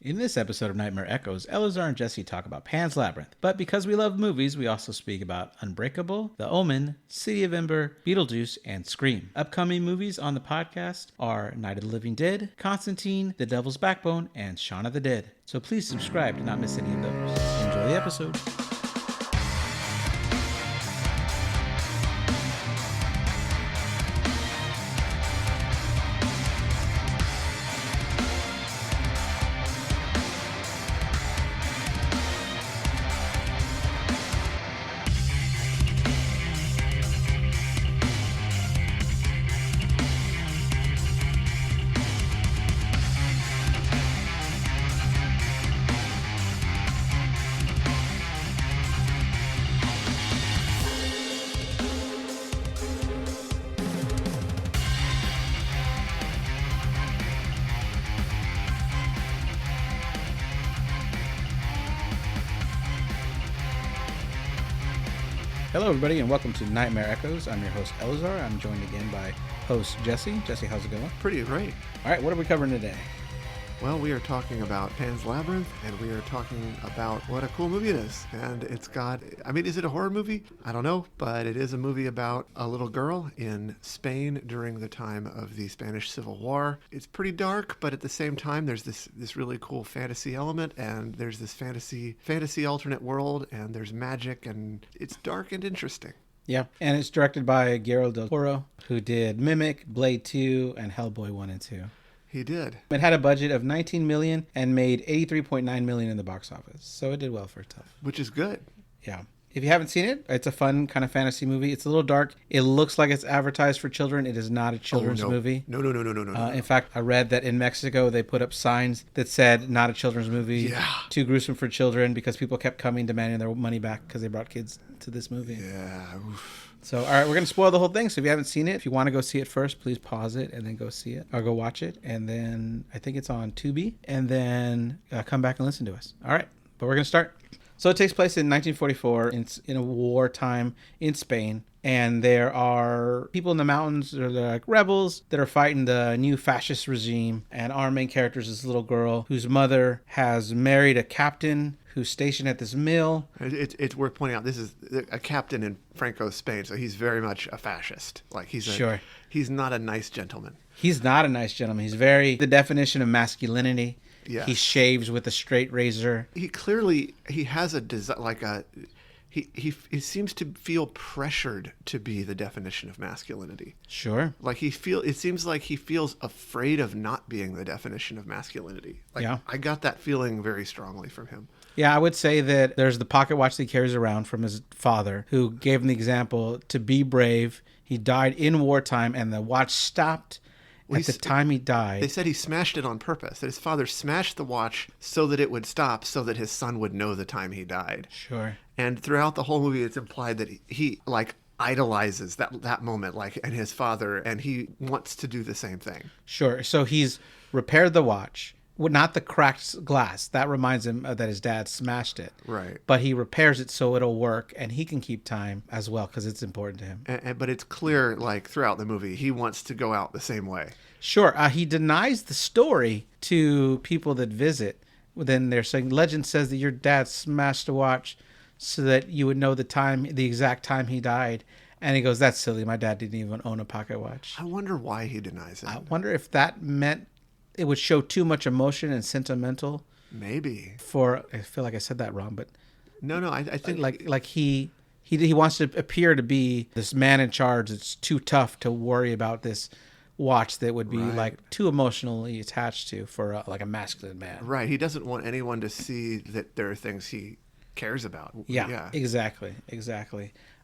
In this episode of Nightmare Echoes, Eleazar and Jesse talk about Pan's Labyrinth. But because we love movies, we also speak about Unbreakable, The Omen, City of Ember, Beetlejuice, and Scream. Upcoming movies on the podcast are Night of the Living Dead, Constantine, The Devil's Backbone, and Shaun of the Dead. So please subscribe to not miss any of those. Enjoy the episode. Hello, everybody, and welcome to Nightmare Echoes. I'm your host, Eleazar. I'm joined again by host Jesse. Jesse, how's it going? Pretty great. All right, what are we covering today? Well, we are talking about Pan's Labyrinth, and we are talking about what a cool movie it is. And it's got, is it a horror movie? I don't know, but it is a movie about a little girl in Spain during the time of the Spanish Civil War. It's pretty dark, but at the same time, there's this really cool fantasy element, and there's this fantasy alternate world, and there's magic, and it's dark and interesting. Yeah, and it's directed by Guillermo del Toro, who did Mimic, Blade 2, and Hellboy 1 and 2. He did. It had a budget of $19 million and made $83.9 million in the box office. So it did well for itself. Which is good. Yeah. If you haven't seen it, it's a fun kind of fantasy movie. It's a little dark. It looks like it's advertised for children. It is not a children's movie. No. In fact, I read that in Mexico, they put up signs that said, not a children's movie. Yeah. Too gruesome for children, because people kept coming demanding their money back because they brought kids to this movie. Yeah. Oof. So, all right, we're going to spoil the whole thing. So if you haven't seen it, if you want to go see it first, please pause it and then go see it or go watch it. And then I think it's on Tubi. And then come back and listen to us. All right, but we're going to start. So it takes place in 1944 in a wartime in Spain. And there are people in the mountains, or they're like rebels that are fighting the new fascist regime. And our main character is this little girl whose mother has married a captain who's stationed at this mill. It's worth pointing out, this is a captain in Franco's Spain, so he's very much a fascist. Like he's not a nice gentleman. He's not a nice gentleman. He's very the definition of masculinity. Yes. He shaves with a straight razor. He has a he seems to feel pressured to be the definition of masculinity. Sure. Like it seems like he feels afraid of not being the definition of masculinity. Like, yeah. I got that feeling very strongly from him. Yeah, I would say that there's the pocket watch that he carries around from his father, who gave him the example to be brave. He died in wartime, and the watch stopped at the time he died. They said he smashed it on purpose, that his father smashed the watch so that it would stop, so that his son would know the time he died. Sure. And throughout the whole movie, it's implied that he idolizes that moment, and his father, and he wants to do the same thing. Sure. So he's repaired the watch. Well, not the cracked glass. That reminds him that his dad smashed it. Right. But he repairs it so it'll work, and he can keep time as well because it's important to him. But it's clear, throughout the movie, he wants to go out the same way. Sure. He denies the story to people that visit. Then they're saying, legend says that your dad smashed a watch so that you would know the exact time he died. And he goes, that's silly. My dad didn't even own a pocket watch. I wonder why he denies it. I wonder if that meant it would show too much emotion and sentimental. Maybe. I feel like I said that wrong, but no, I think like he wants to appear to be this man in charge. It's too tough to worry about this watch that would be too emotionally attached to for a masculine man. Right. He doesn't want anyone to see that there are things he cares about. Yeah. Exactly.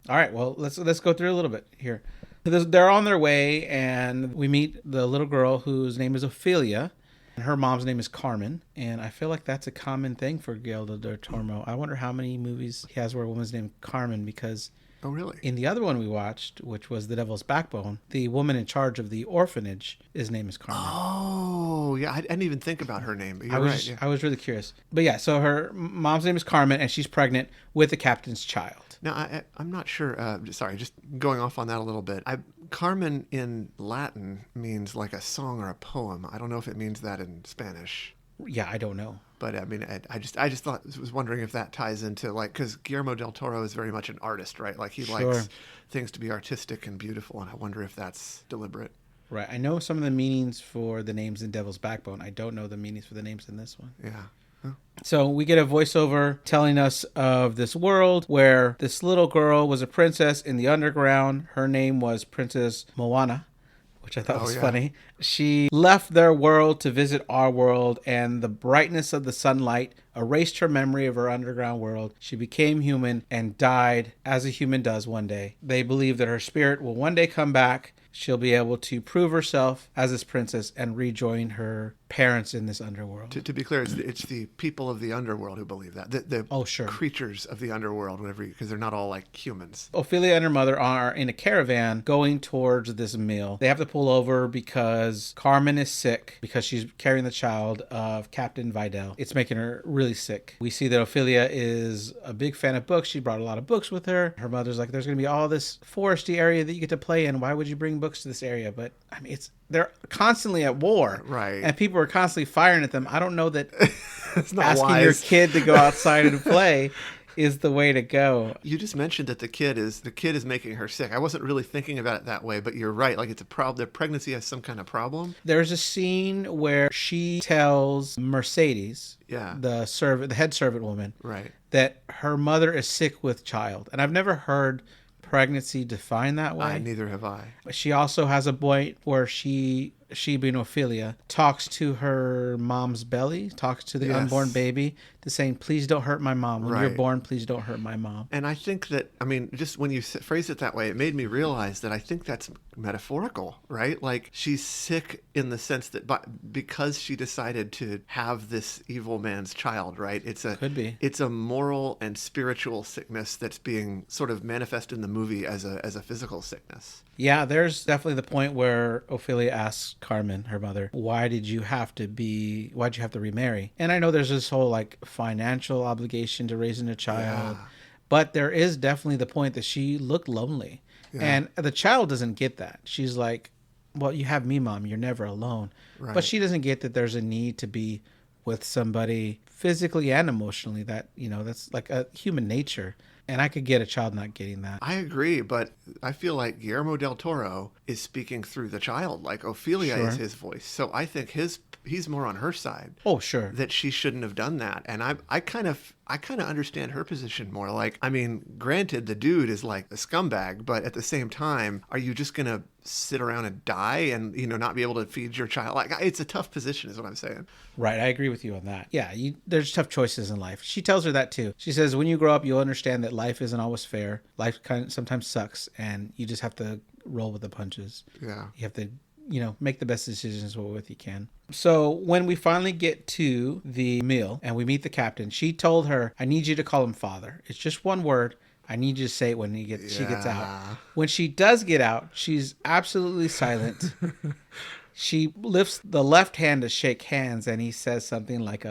All right. Well, let's go through a little bit here. They're on their way, and we meet the little girl whose name is Ophelia, and her mom's name is Carmen. And I feel like that's a common thing for Guillermo del Toro. I wonder how many movies he has where a woman's named Carmen, because oh, really? In the other one we watched, which was The Devil's Backbone, the woman in charge of the orphanage, his name is Carmen. Oh, yeah. I didn't even think about her name. But I was really curious. But yeah, so her mom's name is Carmen, and she's pregnant with the captain's child. Now, I'm not sure. Sorry, just going off on that a little bit. Carmen in Latin means like a song or a poem. I don't know if it means that in Spanish. Yeah, I don't know. But I mean, I just was wondering if that ties into like, because Guillermo del Toro is very much an artist, right? Like he Sure. likes things to be artistic and beautiful, and I wonder if that's deliberate. Right. I know some of the meanings for the names in Devil's Backbone. I don't know the meanings for the names in this one. Yeah. Huh. So we get a voiceover telling us of this world where this little girl was a princess in the underground. Her name was Princess Moana, which I thought was funny. She left their world to visit our world, and the brightness of the sunlight erased her memory of her underground world. She became human and died as a human does one day. They believe that her spirit will one day come back. She'll be able to prove herself as this princess and rejoin her parents in this underworld. To be clear, it's the people of the underworld who believe that. The Oh, sure. creatures of the underworld, whatever, because they're not all like humans. Ophelia and her mother are in a caravan going towards this mill. They have to pull over because Carmen is sick because she's carrying the child of Captain Vidal. It's making her really sick. We see that Ophelia is a big fan of books. She brought a lot of books with her. Her mother's like, there's going to be all this foresty area that you get to play in. Why would you bring books to this area? But I mean, they're constantly at war. Right. And people are constantly firing at them. I don't know that It's not asking wise. your kid to go outside and play is the way to go. You just mentioned that the kid is making her sick. I wasn't really thinking about it that way, but you're right. Like it's a problem. The pregnancy has some kind of problem. There's a scene where she tells Mercedes, Yeah. the head servant woman, Right. that her mother is sick with child. And I've never heard pregnancy defined that way. Neither have I. She also has a point where she being Ophelia, talks to her mom's belly, talks to the Yes. unborn baby, to saying, please don't hurt my mom. When you're Right. born, please don't hurt my mom. And I think that, I mean, just when you phrase it that way, it made me realize that I think that's metaphorical, right? Like she's sick in the sense that because she decided to have this evil man's child, right? Could be. It's a moral and spiritual sickness that's being sort of manifested in the movie as a physical sickness. Yeah, there's definitely the point where Ophelia asks Carmen, her mother, why'd you have to remarry? And I know there's this whole like financial obligation to raising a child, but there is definitely the point that she looked lonely. Yeah. And the child doesn't get that. She's like, well, you have me, Mom. You're never alone. Right. But she doesn't get that there's a need to be with somebody physically and emotionally. That, that's like a human nature. And I could get a child not getting that. I agree, but I feel like Guillermo del Toro is speaking through the child. Like Ophelia is his voice. So I think he's more on her side. Oh, sure. That she shouldn't have done that. And I kind of understand her position more. Like, I mean, granted, the dude is like a scumbag, but at the same time, are you just going to sit around and die and, not be able to feed your child? Like, it's a tough position is what I'm saying. Right. I agree with you on that. Yeah. There's tough choices in life. She tells her that too. She says, when you grow up, you'll understand that life isn't always fair. Life sometimes sucks and you just have to roll with the punches. Yeah. You have to, make the best decisions with you can. So when we finally get to the mill and we meet the captain, she told her, I need you to call him father. It's just one word. I need you to say it when she gets out. When she does get out, she's absolutely silent. She lifts the left hand to shake hands and he says something like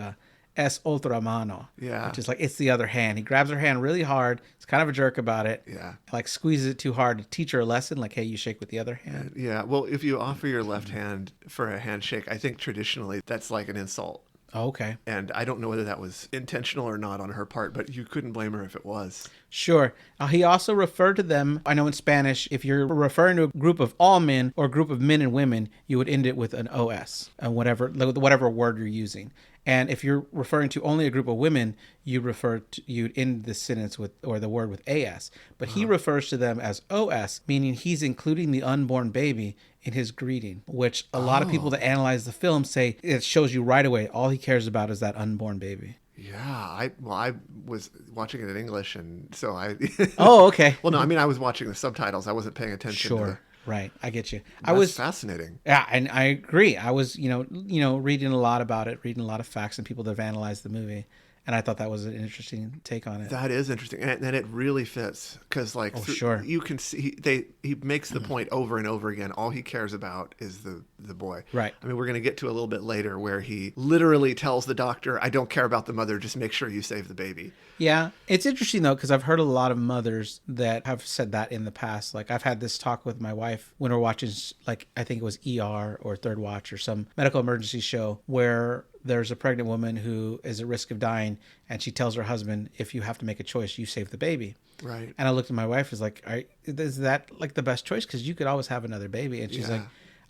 es otra mano. Yeah. Which is like, it's the other hand. He grabs her hand really hard. He's kind of a jerk about it. Yeah. Like squeezes it too hard to teach her a lesson. Like, hey, you shake with the other hand. Yeah. Well, if you offer your left hand for a handshake, I think traditionally that's like an insult. Oh, okay. And I don't know whether that was intentional or not on her part, but you couldn't blame her if it was. Sure. He also referred to them, I know in Spanish, if you're referring to a group of all men or a group of men and women, you would end it with an OS, whatever word you're using. And if you're referring to only a group of women, you'd end the sentence or the word with AS. But he refers to them as OS, meaning he's including the unborn baby in his greeting, which a lot of people that analyze the film say it shows you right away all he cares about is that unborn baby. Yeah, I was watching it in English, and so I. Oh, okay. Well, no, I mean I was watching the subtitles. I wasn't paying attention. Sure. Right, I get you. That's fascinating. Yeah, and I agree. I was, reading a lot about it, reading a lot of facts and people that have analyzed the movie, and I thought that was an interesting take on it. That is interesting, and it really fits because, like, sure, you can see he makes the point over and over again. All he cares about is the boy. Right. I mean, we're going to get to a little bit later where he literally tells the doctor, "I don't care about the mother. Just make sure you save the baby." Yeah, it's interesting though because I've heard a lot of mothers that have said that in the past. Like I've had this talk with my wife when we're watching, like I think it was ER or Third Watch or some medical emergency show where there's a pregnant woman who is at risk of dying, and she tells her husband, if you have to make a choice, you save the baby. Right. And I looked at my wife, was like, is that like the best choice? Because you could always have another baby. And she's like,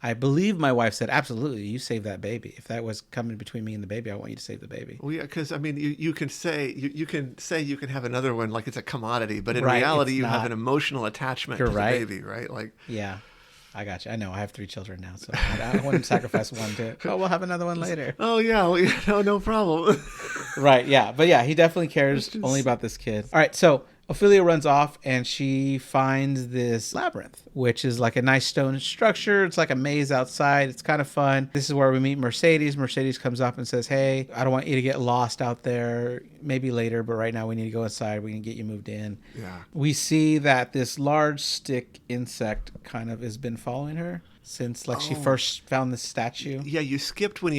I believe my wife said, absolutely, you save that baby. If that was coming between me and the baby, I want you to save the baby. Well, yeah, because I mean, you can say you can have another one like it's a commodity, but in Right, reality, it's you have not. an emotional attachment You're to right. the baby, right? Like, Yeah, I got you. I know. I have 3 children now, so I wouldn't sacrifice one to, oh, we'll have another one later. oh yeah, well, yeah, no problem. Right, yeah. But yeah, he definitely cares only about this kid. All right, so Ophelia runs off and she finds this labyrinth, which is like a nice stone structure. It's like a maze outside. It's kind of fun. This is where we meet Mercedes. Mercedes comes up and says, hey, I don't want you to get lost out there. Maybe later, but right now we need to go inside. We can get you moved in. Yeah. We see that this large stick insect kind of has been following her since she first found this statue. Yeah, you skipped when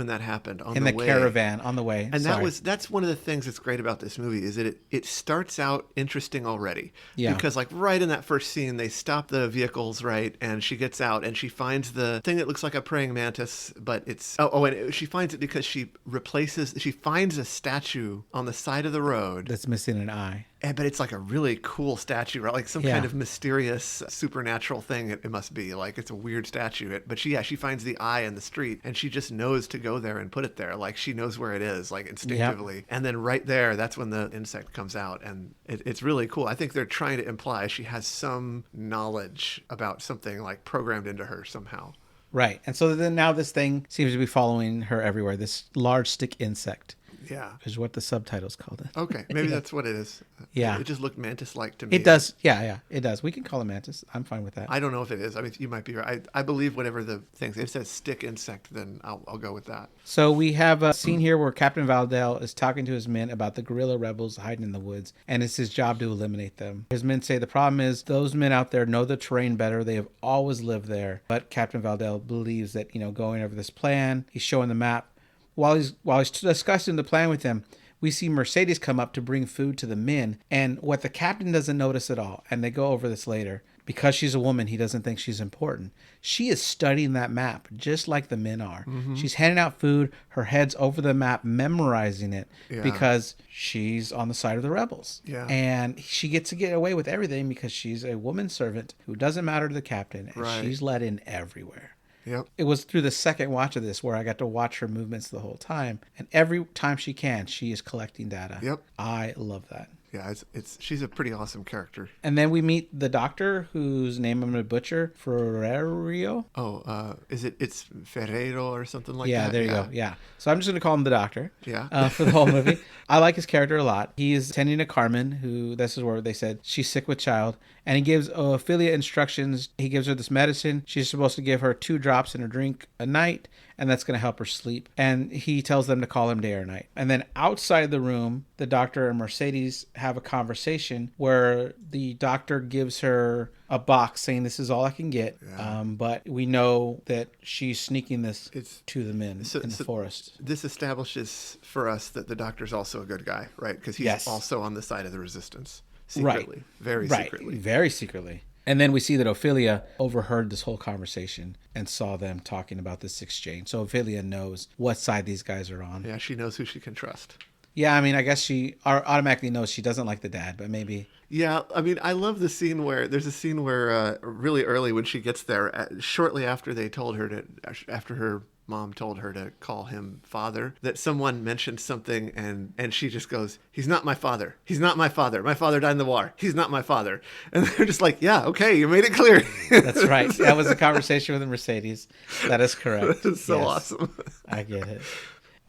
that happened on in the the way. caravan on the way. And Sorry. that's one of the things that's great about this movie is that it starts out interesting already. Yeah. Because like right in that first scene, they stop the vehicles, right? And she gets out and she finds the thing that looks like a praying mantis, but it's and she finds it because she finds a statue on the side of the road that's missing an eye. but it's like a really cool statue, right? Like some kind of mysterious supernatural thing it must be. Like it's a weird statue. But she finds the eye in the street and she just knows to go there and put it there. Like she knows where it is, like instinctively. Yep. And then right there, that's when the insect comes out. And it's really cool. I think they're trying to imply she has some knowledge about something like programmed into her somehow. Right. And so then now this thing seems to be following her everywhere, this large stick insect. Yeah. Is what the subtitles called it. Okay. Maybe that's what it is. Yeah. It just looked mantis-like to me. It does. Yeah. It does. We can call it mantis. I'm fine with that. I don't know if it is. I mean, you might be right. I believe whatever the thing is. If it says stick insect, then I'll go with that. So we have a scene here where Captain Valdell is talking to his men about the guerrilla rebels hiding in the woods, and it's his job to eliminate them. His men say the problem is those men out there know the terrain better. They have always lived there. But Captain Valdell believes that, going over this plan, he's showing the map. While he's discussing the plan with them, we see Mercedes come up to bring food to the men, and what the captain doesn't notice at all, and they go over this later, because she's a woman, he doesn't think she's important. She is studying that map, just like the men are. Mm-hmm. She's handing out food, her head's over the map, memorizing it, because she's on the side of the rebels. Yeah. And she gets to get away with everything because she's a woman servant who doesn't matter to the captain, and she's let in everywhere. Yep. It was through the second watch of this where I got to watch her movements the whole time. And every time she can, she is collecting data. Yep. I love that. Yeah, she's a pretty awesome character. And then we meet the doctor, whose name I'm going to butcher, Ferrerio. Oh, it's Ferrero or something like that? Yeah, there you go. Yeah. So I'm just going to call him the doctor. Yeah. For the whole movie. I like his character a lot. He is tending to Carmen, who, this is where they said she's sick with child. And he gives Ophelia instructions. He gives her this medicine. She's supposed to give her 2 drops in her drink a night, and that's going to help her sleep. And he tells them to call him day or night. And then outside the room, the doctor and Mercedes have a conversation where the doctor gives her a box saying, this is all I can get. Yeah. But we know that she's sneaking this to the men in the forest. This establishes for us that the doctor's also a good guy, right? Because he's also on the side of the resistance. Secretly. Right. Very secretly. Very secretly. And then we see that Ophelia overheard this whole conversation and saw them talking about this exchange. So Ophelia knows what side these guys are on. Yeah, she knows who she can trust. Yeah, I mean, I guess she automatically knows she doesn't like the dad, but maybe... Yeah, I mean, I love the scene where... There's a scene where really early when she gets there, shortly after they told her to... After her mom told her to call him father, that someone mentioned something and she just goes, he's not my father. He's not my father. My father died in the war. He's not my father. And they're just like, yeah, okay, you made it clear. That's right. That was a conversation with the Mercedes. That is correct. That's so awesome. I get it.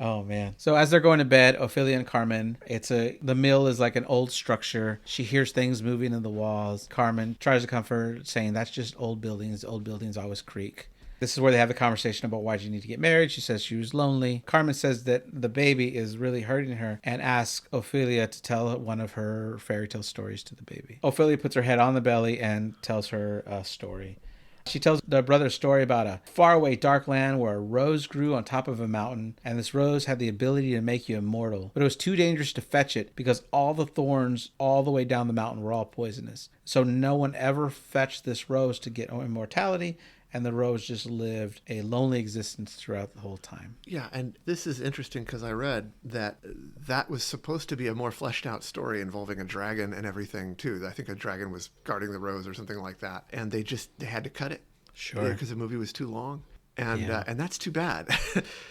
Oh man. So as they're going to bed, Ophelia and Carmen, the mill is like an old structure. She hears things moving in the walls. Carmen tries to comfort her, saying that's just old buildings. Old buildings always creak. This is where they have the conversation about why you need to get married. She says she was lonely. Carmen says that the baby is really hurting her and asks Ophelia to tell one of her fairy tale stories to the baby. Ophelia puts her head on the belly and tells her a story. She tells their brother a story about a faraway dark land where a rose grew on top of a mountain, and this rose had the ability to make you immortal. But it was too dangerous to fetch it because all the thorns all the way down the mountain were all poisonous. So no one ever fetched this rose to get immortality, and the Rose just lived a lonely existence throughout the whole time. Yeah, and this is interesting because I read that that was supposed to be a more fleshed out story involving a dragon and everything too. I think a dragon was guarding the Rose or something like that, and they had to cut it. Sure. Because the movie was too long. And Yeah. and that's too bad.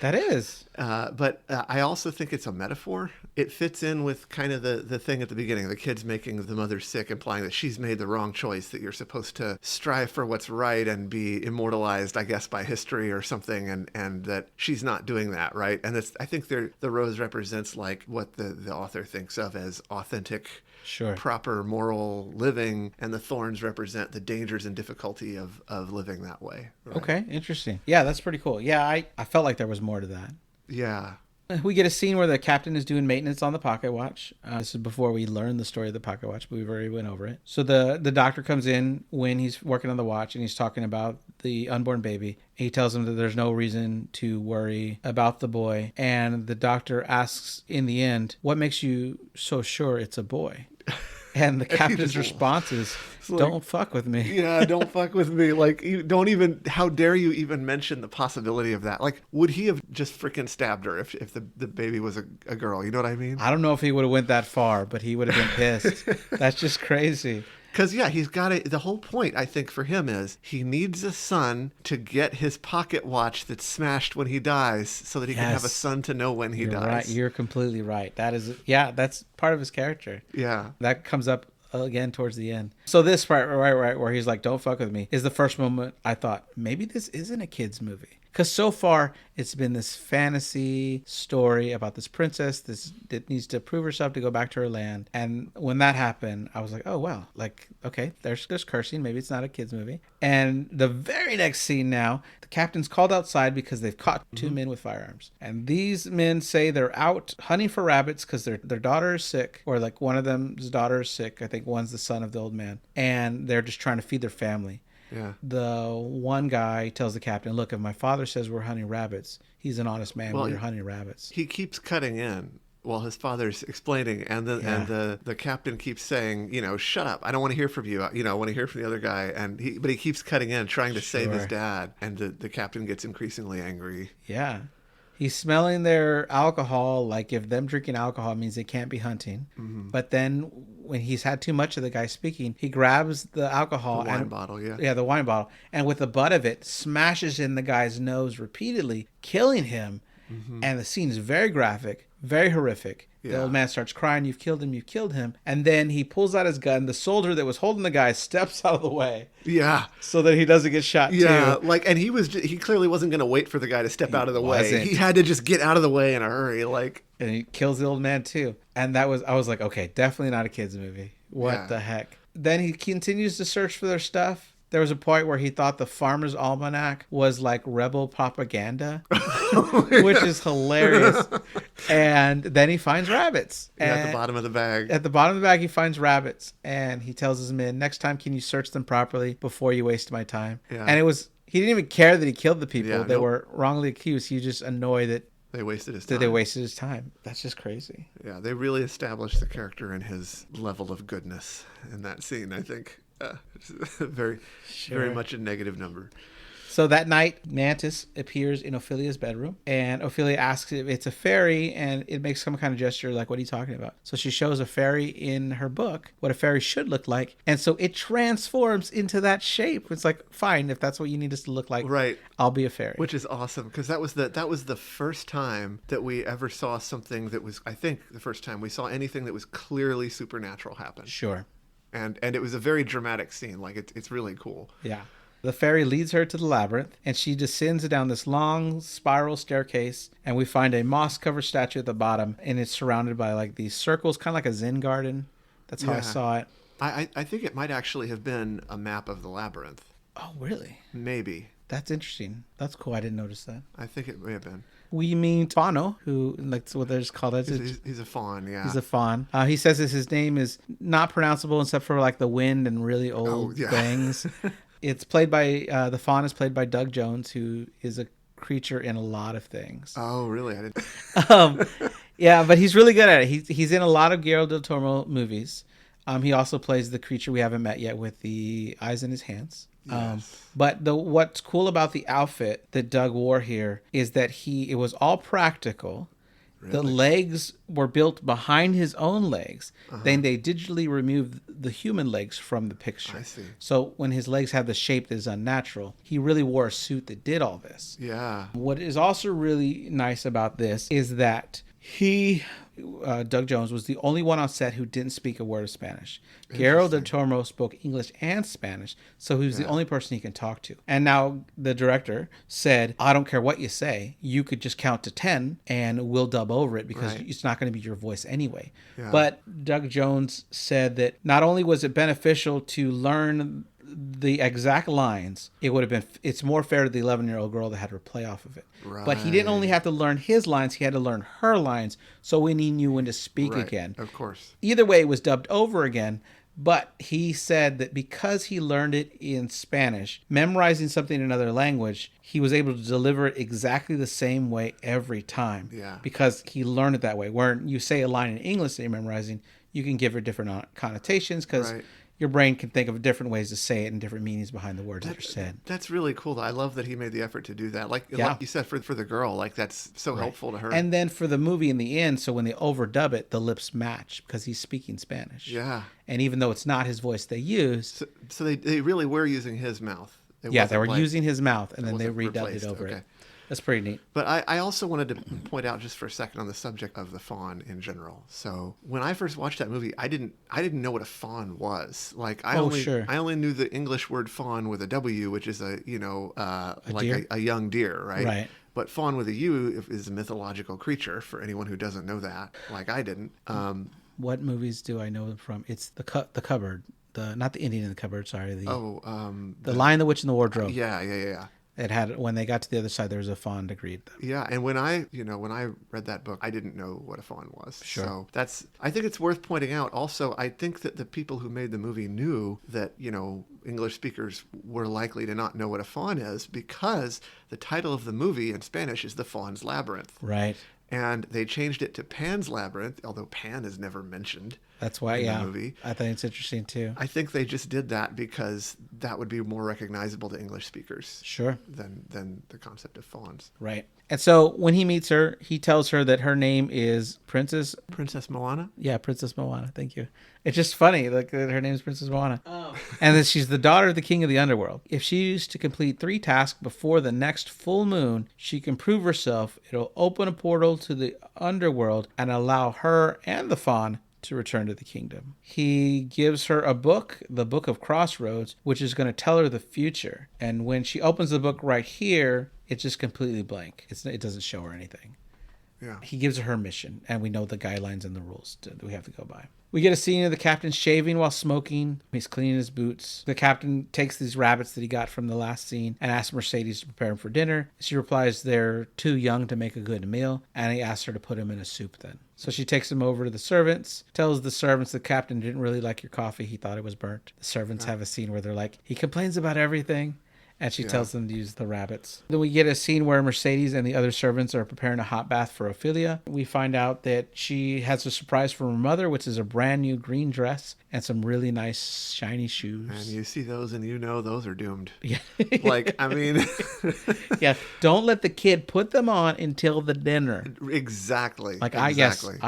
That is. But I also think it's a metaphor. It fits in with kind of the thing at the beginning, the kids making the mother sick, implying that she's made the wrong choice, that you're supposed to strive for what's right and be immortalized, I guess, by history or something, and that she's not doing that, right? And I think the Rose represents like what the author thinks of as authentic, Sure. proper moral living, and the thorns represent the dangers and difficulty of living that way. Right? Okay, interesting. Yeah, that's pretty cool. Yeah, I felt like there was more to that. Yeah. We get a scene where the captain is doing maintenance on the pocket watch. This is before we learn the story of the pocket watch, but we've already went over it. So the doctor comes in when he's working on the watch, and he's talking about the unborn baby. He tells him that there's no reason to worry about the boy. And the doctor asks in the end, what makes you so sure it's a boy? And the captain's response is, don't fuck with me. Yeah, don't fuck with me. Like, you don't even, how dare you even mention the possibility of that? Like, would he have just freaking stabbed her if the baby was a girl? You know what I mean? I don't know if he would have went that far, but he would have been pissed. That's just crazy. Because, yeah, he's got to, the whole point, I think, for him is he needs a son to get his pocket watch that's smashed when he dies so that he can have a son to know when he You're dies. Right. You're completely right. That is, yeah, that's part of his character. Yeah. That comes up again towards the end. So this part, right, where he's like, don't fuck with me, is the first moment I thought, maybe this isn't a kid's movie. Because so far, it's been this fantasy story about this princess that needs to prove herself to go back to her land. And when that happened, I was like, oh, wow. Like, okay, there's cursing. Maybe it's not a kid's movie. And the very next scene now, the captain's called outside because they've caught two men with firearms. And these men say they're out hunting for rabbits because their daughter is sick. Or like one of them's daughter is sick. I think one's the son of the old man. And they're just trying to feed their family. Yeah. The one guy tells the captain, look, if my father says we're hunting rabbits, he's an honest man. Well, We're hunting rabbits. He keeps cutting in while his father's explaining, and the captain keeps saying, shut up, I don't want to hear from you, I want to hear from the other guy, but he keeps cutting in, trying to save his dad, and the captain gets increasingly angry. Yeah. He's smelling their alcohol, like if them drinking alcohol means they can't be hunting. Mm-hmm. But then when he's had too much of the guy speaking, he grabs the alcohol. The wine bottle, yeah. Yeah, the wine bottle. And with the butt of it, smashes in the guy's nose repeatedly, killing him. Mm-hmm. And the scene is very graphic, very horrific. Yeah. The old man starts crying, you've killed him. And then he pulls out his gun. The soldier that was holding the guy steps out of the way. Yeah. So that he doesn't get shot too. And he clearly wasn't going to wait for the guy to step out of the way. He had to just get out of the way in a hurry. And he kills the old man too. And I was like, okay, definitely not a kid's movie. What the heck? Then he continues to search for their stuff. There was a point where he thought the Farmer's Almanac was like rebel propaganda, which is hilarious. And then he finds rabbits. At the bottom of the bag. At the bottom of the bag, he finds rabbits. And he tells his men, next time, can you search them properly before you waste my time? Yeah. And he didn't even care that he killed the people that were wrongly accused. He was just annoyed that they wasted his time. That's just crazy. Yeah, they really established the character and his level of goodness in that scene, I think. Very much a negative number. So that night, Mantis appears in Ophelia's bedroom, and Ophelia asks if it's a fairy, and it makes some kind of gesture like, what are you talking about? So she shows a fairy in her book, what a fairy should look like, and so it transforms into that shape. It's like, fine, if that's what you need us to look like, right, I'll be a fairy. Which is awesome, because that was the first time that we ever saw something that was, I think, the first time we saw anything that was clearly supernatural happen. Sure. And it was a very dramatic scene. Like, it's really cool. Yeah. The fairy leads her to the labyrinth, and she descends down this long spiral staircase, and we find a moss-covered statue at the bottom, and it's surrounded by like these circles, kind of like a Zen garden. That's how I saw it. I think it might actually have been a map of the labyrinth. Oh, really? Maybe. That's interesting. That's cool. I didn't notice that. I think it may have been. We meet Fauno, who, like what they're just called. He's a faun, yeah. He's a faun. He says that his name is not pronounceable except for like the wind and really old things. It's played by, the faun is played by Doug Jones, who is a creature in a lot of things. Oh, really? I didn't. Yeah, but he's really good at it. He's in a lot of Guillermo del Toro movies. He also plays the creature we haven't met yet with the eyes in his hands. Yes. But what's cool about the outfit that Doug wore here is that it was all practical. The Really? legs were built behind his own legs. Then they digitally removed the human legs from the picture. I see. So when his legs have the shape that is unnatural, he really wore a suit that did all this. Yeah. What is also really nice about this is that Doug Jones, was the only one on set who didn't speak a word of Spanish. Guillermo del Toro spoke English and Spanish, so he was the only person he can talk to. And now the director said, I don't care what you say, you could just count to 10 and we'll dub over it because it's not going to be your voice anyway. Yeah. But Doug Jones said that not only was it beneficial to learn the exact lines, it's more fair to the 11-year-old girl that had her play off of it. Right. But he didn't only have to learn his lines, he had to learn her lines, so when he knew when to speak again. Of course. Either way, it was dubbed over again, but he said that because he learned it in Spanish, memorizing something in another language, he was able to deliver it exactly the same way every time. Yeah. Because he learned it that way. Where you say a line in English that you're memorizing, you can give it different connotations because your brain can think of different ways to say it and different meanings behind the words that are said. That's really cool. I love that he made the effort to do that. Like you said, for the girl, like that's so helpful to her. And then for the movie in the end, so when they overdub it, the lips match because he's speaking Spanish. Yeah. And even though it's not his voice they used. So they really were using his mouth. They were using his mouth and then they redubbed it over it. That's pretty neat. But I also wanted to point out just for a second on the subject of the faun in general. So when I first watched that movie, I didn't know what a faun was. Like I only knew the English word fawn with a W, which is a young deer, right? Right. But faun with a U is a mythological creature for anyone who doesn't know that, like I didn't. What movies do I know them from? It's the cupboard, not the Indian in the cupboard. Sorry, the Lion, the Witch, and the Wardrobe. Yeah. It had, when they got to the other side, there was a fawn to greet them. Yeah, and when I read that book, I didn't know what a fawn was. Sure. So I think it's worth pointing out. Also, I think that the people who made the movie knew that, English speakers were likely to not know what a fawn is because the title of the movie in Spanish is The Faun's Labyrinth. Right. And they changed it to Pan's Labyrinth, although Pan is never mentioned. That's why, the movie. I think it's interesting too. I think they just did that because that would be more recognizable to English speakers. Sure. Than the concept of fawns. Right. And so when he meets her, he tells her that her name is Princess Moana? Yeah, Princess Moana. Thank you. It's just funny, like her name is Princess Moana. Oh. And that she's the daughter of the king of the underworld. If she is to complete 3 tasks before the next full moon, she can prove herself. It'll open a portal to the underworld and allow her and the fawn to return to the kingdom. He gives her a book, the Book of Crossroads, which is going to tell her the future. And when she opens the book right here, it's just completely blank. It doesn't show her anything. Yeah. He gives her mission, and we know the guidelines and the rules that we have to go by. We get a scene of the captain shaving while smoking. He's cleaning his boots. The captain takes these rabbits that he got from the last scene and asks Mercedes to prepare them for dinner. She replies they're too young to make a good meal, and he asks her to put them in a soup then. So she takes them over to the servants, tells the servants the captain didn't really like your coffee. He thought it was burnt. The servants have a scene where they're like, he complains about everything. And she tells them to use the rabbits. Then we get a scene where Mercedes and the other servants are preparing a hot bath for Ophelia. We find out that she has a surprise from her mother, which is a brand new green dress and some really nice shiny shoes. And you see those and those are doomed. Yeah. Yeah, don't let the kid put them on until the dinner. Exactly. I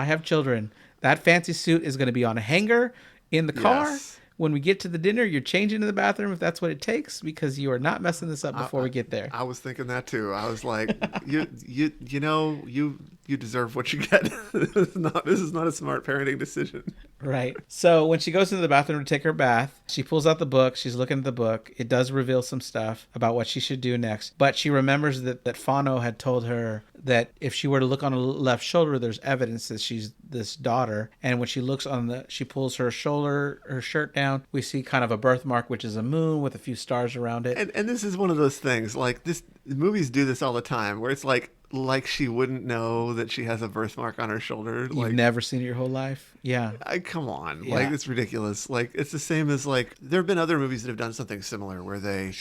have children. That fancy suit is going to be on a hanger in the car. Yes. When we get to the dinner, you're changing in the bathroom if that's what it takes, because you are not messing this up before we get there. I was thinking that too. I was like, you deserve what you get. This is not a smart parenting decision. Right. So when she goes into the bathroom to take her bath, she pulls out the book. She's looking at the book. It does reveal some stuff about what she should do next. But she remembers that Fano had told her that if she were to look on her left shoulder, there's evidence that she's this daughter. And when she looks she pulls her shirt down, we see kind of a birthmark, which is a moon with a few stars around it. And this is one of those things, like movies do this all the time, where it's like she wouldn't know that she has a birthmark on her shoulder. You've never seen it your whole life? Yeah. Come on. Yeah. Like, it's ridiculous. Like, it's the same as, like, there have been other movies that have done something similar where they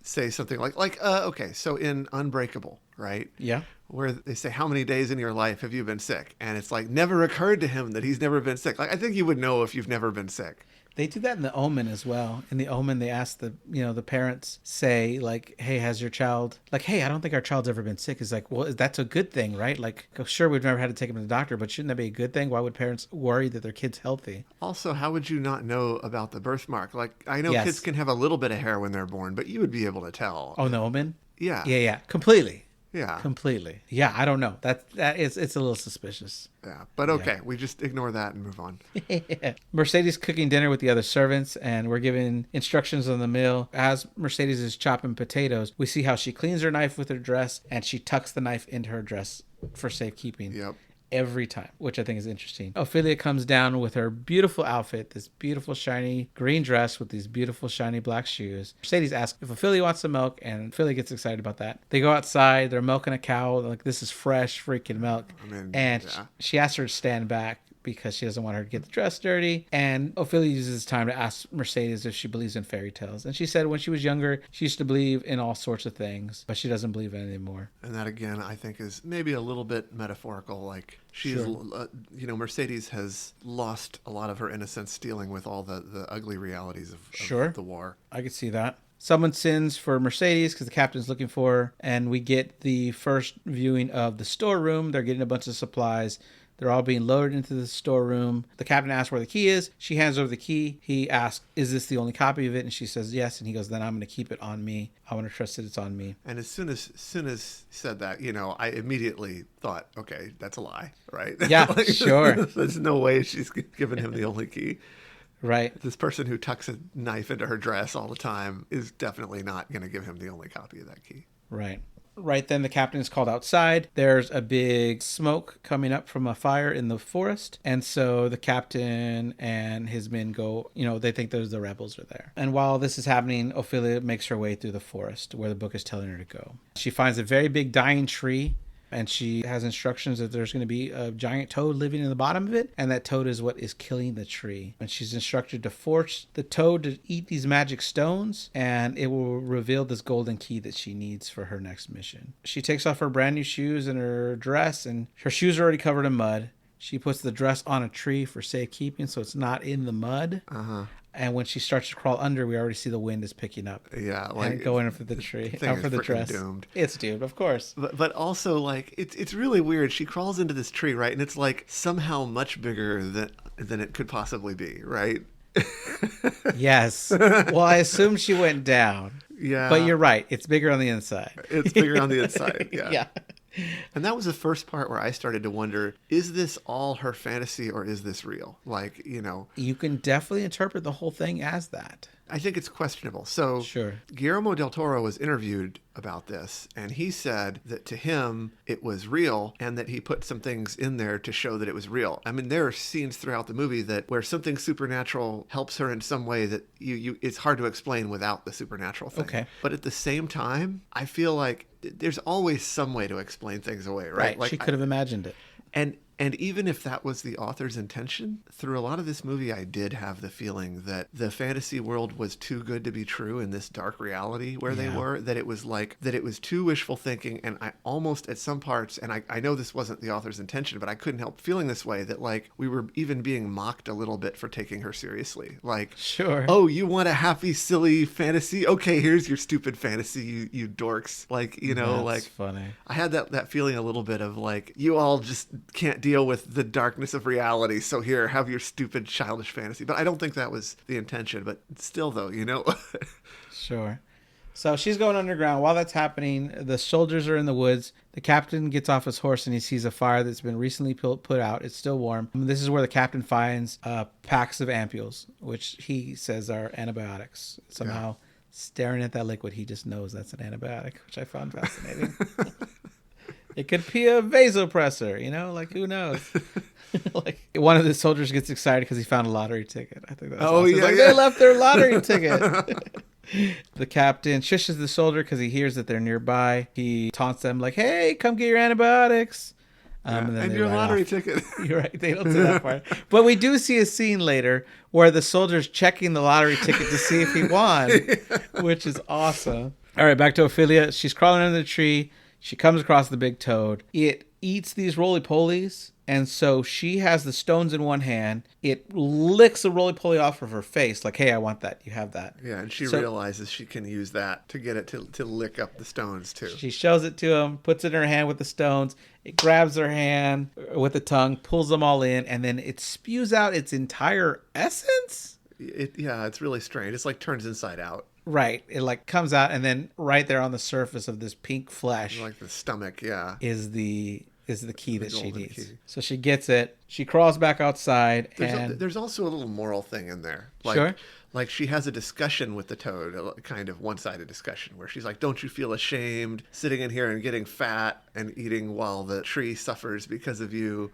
say something like okay, so in Unbreakable, right? Yeah. where they say, how many days in your life have you been sick? And it's like never occurred to him that he's never been sick. Like, I think you would know if you've never been sick. They do that in The Omen as well. In The Omen, they ask the parents say like, hey, has your child, like, hey, I don't think our child's ever been sick. It's like, well, that's a good thing, right? Like, sure, we've never had to take him to the doctor, but shouldn't that be a good thing? Why would parents worry that their kid's healthy? Also, how would you not know about the birthmark? Like, I know Yes. kids can have a little bit of hair when they're born, but you would be able to tell. Oh, The Omen? Yeah. Yeah. Completely. Yeah. Completely. Yeah, I don't know. It's a little suspicious. Yeah. But okay, we just ignore that and move on. Mercedes cooking dinner with the other servants, and we're given instructions on the meal. As Mercedes is chopping potatoes, we see how she cleans her knife with her dress, and she tucks the knife into her dress for safekeeping. Yep. Every time, which I think is interesting. Ophelia comes down with her beautiful outfit, this beautiful shiny green dress with these beautiful shiny black shoes. Mercedes asks if Ophelia wants some milk, and Ophelia gets excited about that. They go outside, they're milking a cow, like, this is fresh freaking milk. And she asks her to stand back because she doesn't want her to get the dress dirty. And Ophelia uses this time to ask Mercedes if she believes in fairy tales. And she said when she was younger, she used to believe in all sorts of things, but she doesn't believe in it anymore. And that, again, I think is maybe a little bit metaphorical. Like, she's, Mercedes has lost a lot of her innocence dealing with all the ugly realities of the war. I could see that. Someone sends for Mercedes because the captain's looking for her. And we get the first viewing of the storeroom. They're getting a bunch of supplies. They're all being loaded into the storeroom. The captain asks where the key is. She hands over the key. He asks, is this the only copy of it? And she says yes. And he goes, then I'm going to keep it on me. I want to trust that it's on me. And as soon as said that, I immediately thought, okay, that's a lie, right? Yeah, sure. There's no way she's given him the only key. Right. This person who tucks a knife into her dress all the time is definitely not going to give him the only copy of that key. Right. Right then, the captain is called outside. There's a big smoke coming up from a fire in the forest. And so the captain and his men go, they think the rebels are there. And while this is happening, Ophelia makes her way through the forest where the book is telling her to go. She finds a very big dying tree. And she has instructions that there's going to be a giant toad living in the bottom of it. And that toad is what is killing the tree. And she's instructed to force the toad to eat these magic stones. And it will reveal this golden key that she needs for her next mission. She takes off her brand new shoes and her dress. And her shoes are already covered in mud. She puts the dress on a tree for safekeeping so it's not in the mud. Uh-huh. And when she starts to crawl under, we already see the wind is picking up. Yeah, and going for the tree, out for the dress. Doomed. It's doomed, of course. But also, like, it's really weird. She crawls into this tree, right? And it's like somehow much bigger than it could possibly be, right? Yes. Well, I assume she went down. Yeah. But you're right. It's bigger on the inside. It's bigger on the inside. Yeah. Yeah. And that was the first part where I started to wonder, is this all her fantasy or is this real? Like, You can definitely interpret the whole thing as that. I think it's questionable. So Sure. Guillermo del Toro was interviewed about this, and he said that to him it was real and that he put some things in there to show that it was real. I mean, there are scenes throughout the movie that where something supernatural helps her in some way that it's hard to explain without the supernatural thing. Okay. But at the same time, I feel like there's always some way to explain things away, right? Like, she could have imagined it. And even if that was the author's intention, through a lot of this movie, I did have the feeling that the fantasy world was too good to be true in this dark reality where they were, that it was too wishful thinking. And I almost, at some parts, and I know this wasn't the author's intention, but I couldn't help feeling this way, that like we were even being mocked a little bit for taking her seriously. Like, sure. Oh, you want a happy, silly fantasy? Okay, here's your stupid fantasy, you dorks. Like, That's like funny. I had that feeling a little bit of like, you all just can't deal with the darkness of reality, so here, have your stupid childish fantasy. But I don't think that was the intention, but still though, Sure. So she's going underground. While that's happening, the soldiers are in the woods. The captain gets off his horse and he sees a fire that's been recently put out. It's still warm. This is where the captain finds packs of ampules, which he says are antibiotics. Somehow, staring at that liquid, he just knows that's an antibiotic, which I found fascinating. It could be a vasopressor, like who knows? Like one of the soldiers gets excited because he found a lottery ticket. I think that's awesome. Yeah, They left their lottery ticket. The captain shushes the soldier because he hears that they're nearby. He taunts them like, "Hey, come get your antibiotics." And your lottery ticket. You're right. They don't say that part. But we do see a scene later where the soldier's checking the lottery ticket to see if he won, which is awesome. All right, back to Ophelia. She's crawling under the tree. She comes across the big toad. It eats these roly-polies, and so she has the stones in one hand. It licks a roly-poly off of her face, like, hey, I want that. You have that. Yeah, and she realizes she can use that to get it to lick up the stones, too. She shows it to him, puts it in her hand with the stones. It grabs her hand with the tongue, pulls them all in, and then it spews out its entire essence? It's really strange. It's like turns inside out. Right. It like comes out, and then right there on the surface of this pink flesh, like the stomach, yeah, is the key that she needs. Key. So she gets it. She crawls back outside. There's also a little moral thing in there. Sure. Like she has a discussion with the toad, a kind of one-sided discussion, where she's like, don't you feel ashamed sitting in here and getting fat and eating while the tree suffers because of you?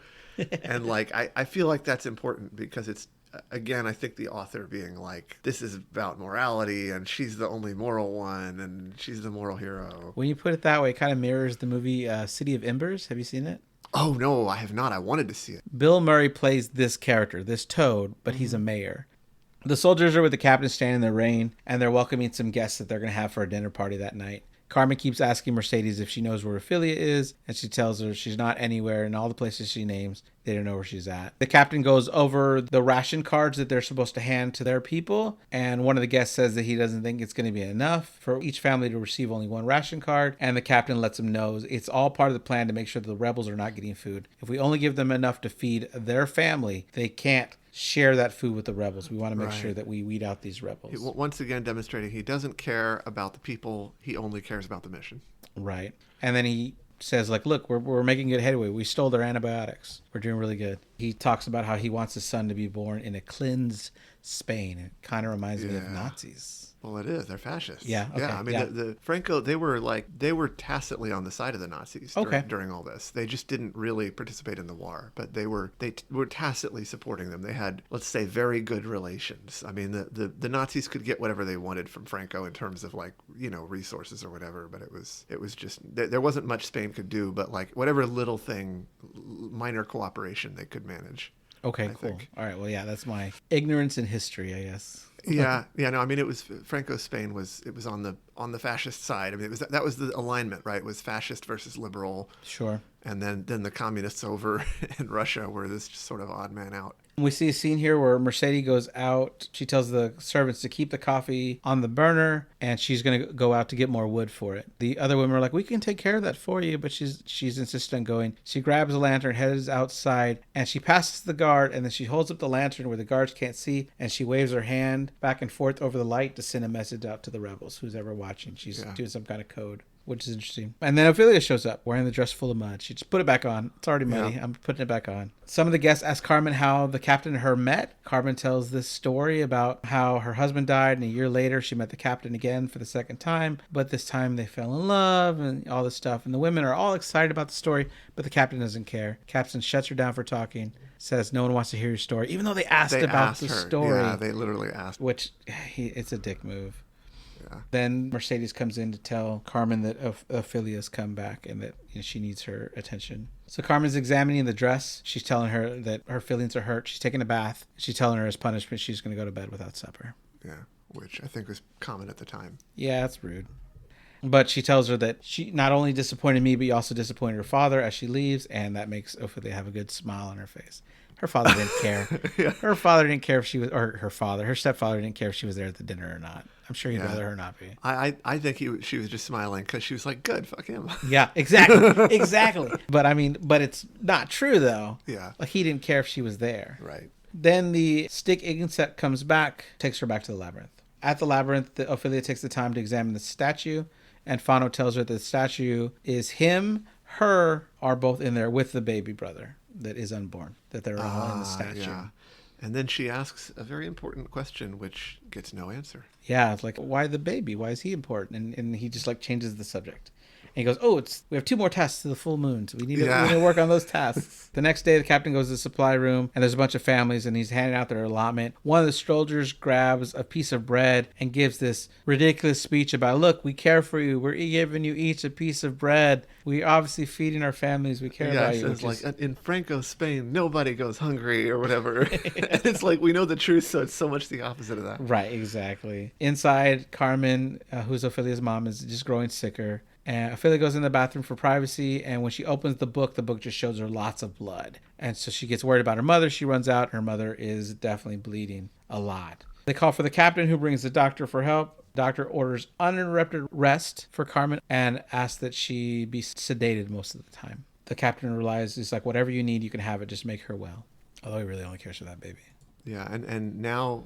And like, I feel like that's important because it's, again, I think the author being like, this is about morality and she's the only moral one and she's the moral hero. When you put it that way, it kind of mirrors the movie City of Embers. Have you seen it? Oh, no, I have not. I wanted to see it. Bill Murray plays this character, this toad, but he's a mayor. The soldiers are with the captain standing in the rain, and they're welcoming some guests that they're going to have for a dinner party that night. Carmen keeps asking Mercedes if she knows where Ophelia is, and she tells her she's not anywhere, and all the places she names, they don't know where she's at. The captain goes over the ration cards that they're supposed to hand to their people, and one of the guests says that he doesn't think it's going to be enough for each family to receive only one ration card, and the captain lets them know it's all part of the plan to make sure that the rebels are not getting food. If we only give them enough to feed their family, they can't share that food with the rebels. We want to make sure that we weed out these rebels. Once again, demonstrating he doesn't care about the people. He only cares about the mission. Right. And then he says, like, look, we're making good headway. We stole their antibiotics. We're doing really good. He talks about how he wants his son to be born in a cleansed Spain. It kind of reminds me of Nazis. Well, it is. They're fascists. Yeah. Okay, yeah. I mean, the Franco, they were tacitly on the side of the Nazis during all this. They just didn't really participate in the war, but they were tacitly supporting them. They had, let's say, very good relations. I mean, the Nazis could get whatever they wanted from Franco in terms of like, resources or whatever, but it was just, there wasn't much Spain could do, but like whatever little thing, minor cooperation they could manage. Okay, cool. Think. All right. Well, yeah, that's my ignorance in history, I guess. No, I mean, it was Franco's Spain was on the fascist side. I mean, that was the alignment, right? It was fascist versus liberal. Sure. And then the communists over in Russia were this sort of odd man out. We see a scene here where Mercedes goes out. She tells the servants to keep the coffee on the burner, and she's going to go out to get more wood for it. The other women are like, we can take care of that for you, but she's insistent on going. She grabs a lantern, heads outside, and she passes the guard, and then she holds up the lantern where the guards can't see, and she waves her hand back and forth over the light to send a message out to the rebels, who's ever watching. She's doing some kind of code, which is interesting. And then Ophelia shows up wearing the dress full of mud. She just put it back on. It's already muddy. I'm putting it back on. Some of the guests ask Carmen how the captain and her met. Carmen tells this story about how her husband died, and a year later she met the captain again for the second time, but this time they fell in love and all this stuff. And the women are all excited about the story, but the captain doesn't care. Captain shuts her down for talking, says no one wants to hear your story, even though they asked about the story. Yeah, they literally asked. Which, it's a dick move. Then Mercedes comes in to tell Carmen that Ophelia's come back and that she needs her attention. So Carmen's examining the dress. She's telling her that her feelings are hurt. She's taking a bath. She's telling her as punishment she's going to go to bed without supper. Yeah, which I think was common at the time. Yeah, that's rude. But she tells her that she not only disappointed me, but you also disappointed her father as she leaves, and that makes Ophelia have a good smile on her face. Her father didn't care. Her father didn't care if she was, or her stepfather didn't care if she was there at the dinner or not. I'm sure he'd rather her not be. I think she was just smiling because she was like, good, fuck him. Yeah, exactly. But it's not true though. Yeah. Like he didn't care if she was there. Right. Then the stick insect comes back, takes her back to the labyrinth. At the labyrinth, Ophelia takes the time to examine the statue, and Fano tells her that the statue is him, her are both in there with the baby brother that is unborn, that they're all in the statue. Yeah. And then she asks a very important question, which gets no answer. Yeah, it's like, why the baby? Why is he important? And he just like changes the subject. And he goes, we have 2 more tasks to the full moon, so we need to work on those tasks. The next day, the captain goes to the supply room, and there's a bunch of families, and he's handing out their allotment. One of the soldiers grabs a piece of bread and gives this ridiculous speech about, look, we care for you. We're giving you each a piece of bread. We're obviously feeding our families. We care about you. It's like, in Franco, Spain, nobody goes hungry or whatever. And it's like, we know the truth, so it's so much the opposite of that. Right, exactly. Inside, Carmen, who's Ophelia's mom, is just growing sicker. And Ophelia goes in the bathroom for privacy, and when she opens the book just shows her lots of blood. And so she gets worried about her mother. She runs out. Her mother is definitely bleeding a lot. They call for the captain, who brings the doctor for help. Doctor orders uninterrupted rest for Carmen and asks that she be sedated most of the time. The captain realizes, he's like, whatever you need, you can have it. Just make her well. Although he really only cares for that baby. Yeah, and now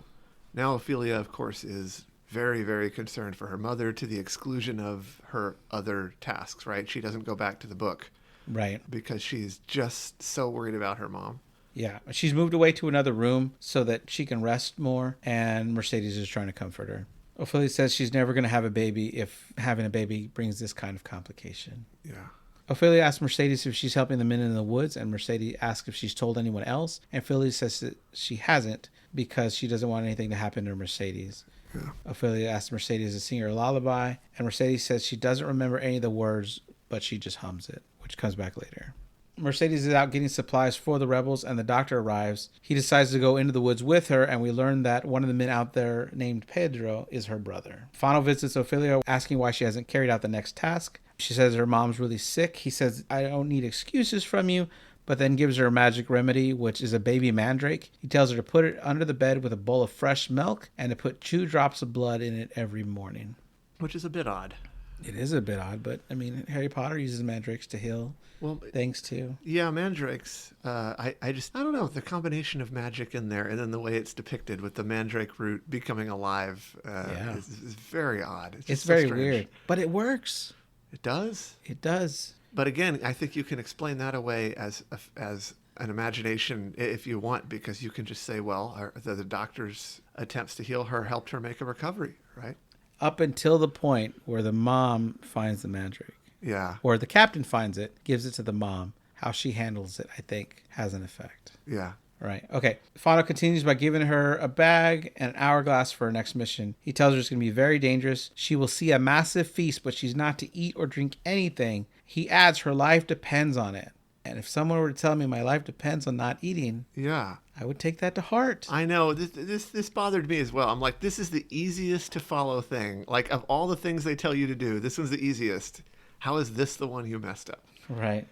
Ophelia, of course, is very, very concerned for her mother to the exclusion of her other tasks, right? She doesn't go back to the book. Right. Because she's just so worried about her mom. Yeah. She's moved away to another room so that she can rest more, and Mercedes is trying to comfort her. Ophelia says she's never going to have a baby if having a baby brings this kind of complication. Yeah. Ophelia asks Mercedes if she's helping the men in the woods, and Mercedes asks if she's told anyone else. And Ophelia says that she hasn't because she doesn't want anything to happen to Mercedes. Yeah. Ophelia asks Mercedes to sing her a lullaby, and Mercedes says she doesn't remember any of the words, but she just hums it, which comes back later. Mercedes is out getting supplies for the rebels, and the doctor arrives. He decides to go into the woods with her, and we learn that one of the men out there named Pedro is her brother. Fano visits Ophelia, asking why she hasn't carried out the next task. She says her mom's really sick. He says, I don't need excuses from you, but then gives her a magic remedy, which is a baby mandrake. He tells her to put it under the bed with a bowl of fresh milk and to put 2 drops of blood in it every morning. Which is a bit odd. It is a bit odd, but I mean, Harry Potter uses mandrakes to heal things too. Yeah, mandrakes. I don't know, the combination of magic in there and then the way it's depicted with the mandrake root becoming alive is very odd. It's very weird, but it works. It does? It does. But again, I think you can explain that away as an imagination if you want, because you can just say, well, the doctor's attempts to heal her helped her make a recovery, right? Up until the point where the mom finds the mandrake. Yeah. Or the captain finds it, gives it to the mom. How she handles it, I think, has an effect. Yeah. Right. Okay. Fano continues by giving her a bag and an hourglass for her next mission. He tells her it's going to be very dangerous. She will see a massive feast, but she's not to eat or drink anything. He adds her life depends on it. And if someone were to tell me my life depends on not eating, yeah, I would take that to heart. I know. This bothered me as well. I'm like, this is the easiest to follow thing. Like, of all the things they tell you to do, this one's the easiest. How is this the one you messed up? Right.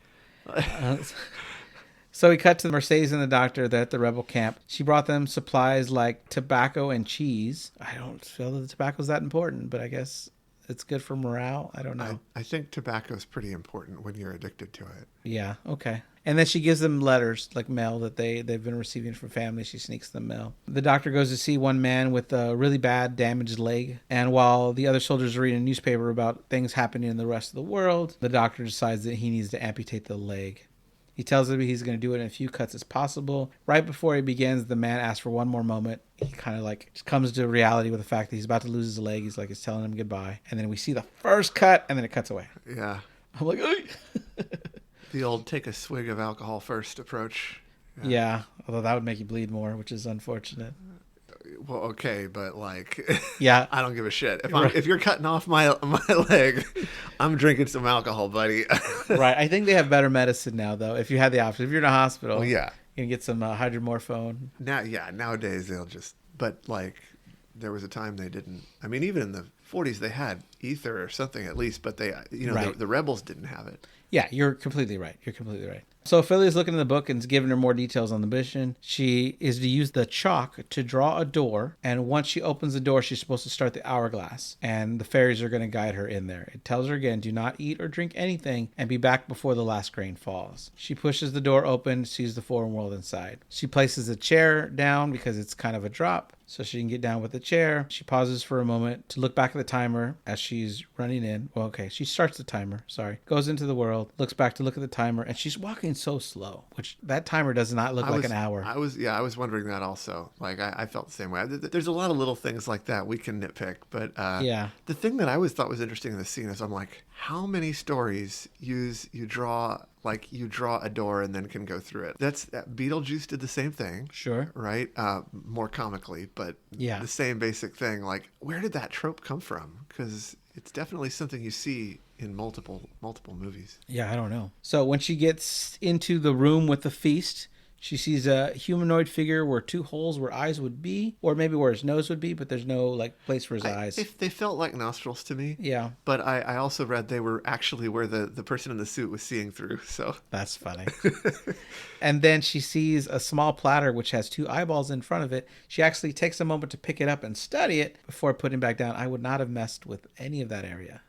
So we cut to Mercedes and the doctor. They're at the rebel camp. She brought them supplies like tobacco and cheese. I don't feel that the tobacco's that important, but I guess it's good for morale. I don't know. I think tobacco is pretty important when you're addicted to it. Yeah, okay. And then she gives them letters, like mail that they've been receiving from family. She sneaks them mail. The doctor goes to see one man with a really bad damaged leg. And while the other soldiers are reading a newspaper about things happening in the rest of the world, the doctor decides that he needs to amputate the leg. He tells him he's going to do it in as few cuts as possible. Right before he begins, the man asks for one more moment. He kind of like just comes to reality with the fact that he's about to lose his leg. He's like, he's telling him goodbye. And then we see the first cut, and then it cuts away. Yeah. I'm like, "Ay." The old take a swig of alcohol first approach. Yeah, although that would make you bleed more, which is unfortunate. Well, okay, but like, yeah, I don't give a shit. If you're cutting off my leg, I'm drinking some alcohol, buddy. Right. I think they have better medicine now, though. If you had the option, if you're in a hospital, well, yeah, you can get some hydromorphone. Nowadays they'll just. But like, there was a time they didn't. I mean, even in the 40s they had ether or something at least, but they, right. the rebels didn't have it. Yeah, you're completely right. So Ophelia's looking in the book and is giving her more details on the mission. She is to use the chalk to draw a door, and once she opens the door, she's supposed to start the hourglass, and the fairies are going to guide her in there. It tells her again, do not eat or drink anything, and be back before the last grain falls. She pushes the door open, sees the foreign world inside. She places a chair down because it's kind of a drop, so she can get down with the chair. She pauses for a moment to look back at the timer as she's running in. Well, okay, she starts the timer, goes into the world, looks back to look at the timer, and she's walking so slow, which that timer does not look like an hour. I was wondering that also. Like, I felt the same way. There's a lot of little things like that we can nitpick, but yeah. The thing that I always thought was interesting in this scene is I'm like, how many stories you draw a door and then can go through it? Beetlejuice did the same thing. Sure. Right? More comically, but yeah, the same basic thing. Like, where did that trope come from? Because it's definitely something you see in multiple movies. Yeah, I don't know. So when she gets into the room with the feast, She sees a humanoid figure where 2 holes where eyes would be, or maybe where his nose would be, but there's no like place for his eyes. They felt like nostrils to me. Yeah. But I also read they were actually where the person in the suit was seeing through. So That's funny. And then she sees a small platter which has 2 eyeballs in front of it. She actually takes a moment to pick it up and study it before putting it back down. I would not have messed with any of that area.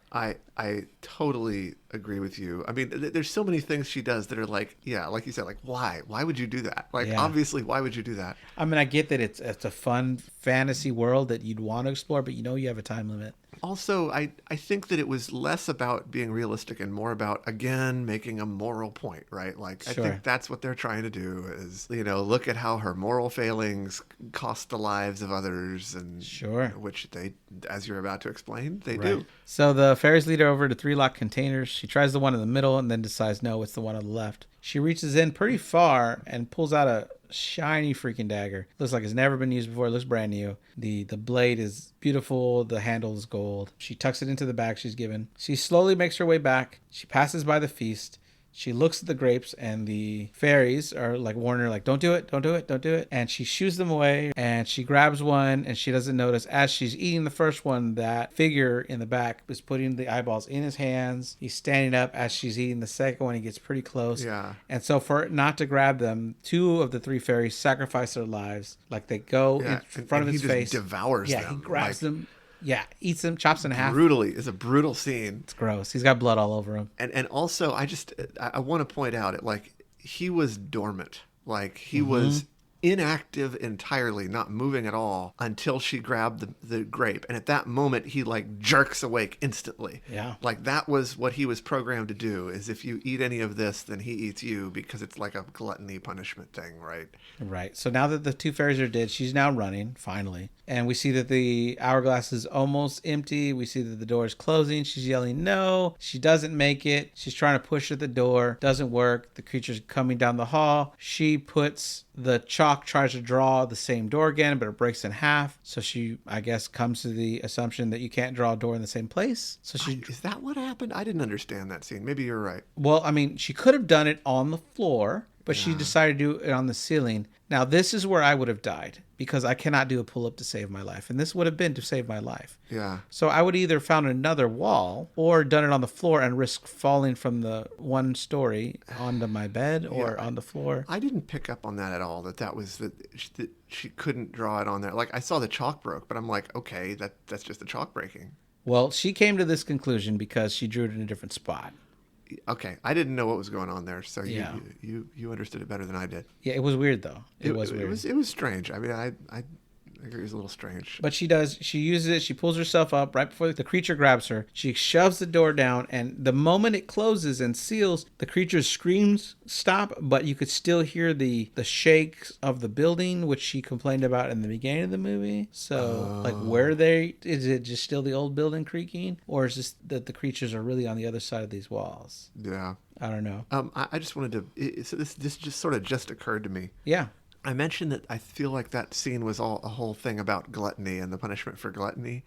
I totally agree with you. I mean, there's so many things she does that are like, yeah, like you said, like, why? Why would you do that? Like, Yeah. obviously, why would you do that? I mean, I get that it's a fun fantasy world that you'd want to explore, but you have a time limit. Also, I think that it was less about being realistic and more about, again, making a moral point, right? Like, Sure. I think that's what they're trying to do is, look at how her moral failings cost the lives of others. And Sure. which they, as you're about to explain, they Right. do. So the fairies lead her over to 3 locked containers. She tries the one in the middle and then decides, no, it's the one on the left. She reaches in pretty far and pulls out a shiny freaking dagger. Looks like it's never been used before. It looks brand new. The blade is beautiful. The handle is gold. She tucks it into the bag she's given. She slowly makes her way back. She passes by the feast. She looks at the grapes, and the fairies are like warning her, like, don't do it, don't do it, don't do it. And she shoos them away, and she grabs one, and she doesn't notice as she's eating the first one, that figure in the back is putting the eyeballs in his hands. He's standing up as she's eating the second one. He gets pretty close. Yeah. And so for it not to grab them, 2 of the 3 fairies sacrifice their lives. Like they go in front of his he face. just devours them. Yeah, he grabs them. Yeah, eats them, chops in half. Brutally. It's a brutal scene. It's gross. He's got blood all over him. And also, I want to point out it, like, he was dormant. Like, he was inactive entirely, not moving at all until she grabbed the grape. And at that moment, he like jerks awake instantly. Yeah. Like that was what he was programmed to do, is if you eat any of this, then he eats you, because it's like a gluttony punishment thing, right? Right. So now that the 2 fairies are dead, she's now running, finally. And we see that the hourglass is almost empty. We see that the door is closing. She's yelling, no. She doesn't make it. She's trying to push at the door. Doesn't work. The creature's coming down the hall. She puts the chalk, tries to draw the same door again, but it breaks in half. So she, I guess, comes to the assumption that you can't draw a door in the same place. So she... Is that what happened? I didn't understand that scene. Maybe you're right. Well, I mean, she could have done it on the floor, but she decided to do it on the ceiling. Now, this is where I would have died, because I cannot do a pull-up to save my life. And this would have been to save my life. Yeah. So I would either found another wall or done it on the floor and risk falling from the 1 story onto my bed or on the floor. I didn't pick up on that at all, that she couldn't draw it on there. Like, I saw the chalk broke, but I'm like, okay, that's just the chalk breaking. Well, she came to this conclusion because she drew it in a different spot. Okay, I didn't know what was going on there, so Yeah. you understood it better than I did. Yeah, it was weird, though. It was weird. It was strange. I mean, I agree, it was a little strange. But she uses it. She pulls herself up right before the creature grabs her. She shoves the door down, and the moment it closes and seals, the creature screams stop, but you could still hear the shakes of the building, which she complained about in the beginning of the movie. So, is it just still the old building creaking, or is this that the creatures are really on the other side of these walls? Yeah. I don't know. I just wanted to, so this just sort of just occurred to me. Yeah. I mentioned that I feel like that scene was all a whole thing about gluttony and the punishment for gluttony.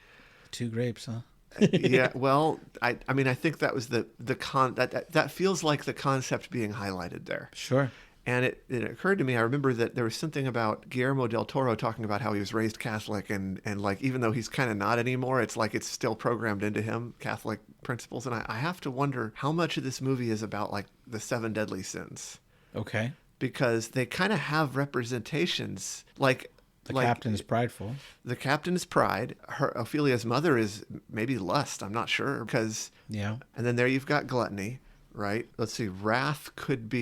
2 grapes, huh? Yeah, well, I mean, I think that was that feels like the concept being highlighted there. Sure. And it occurred to me, I remember that there was something about Guillermo del Toro talking about how he was raised Catholic, and like, even though he's kind of not anymore, it's like it's still programmed into him, Catholic principles. And I have to wonder how much of this movie is about like the 7 deadly sins. Okay. Because they kind of have representations, like the captain is prideful. The captain is pride. Ophelia's mother is maybe lust. I'm not sure, because yeah. And then there you've got gluttony, right? Let's see. Wrath could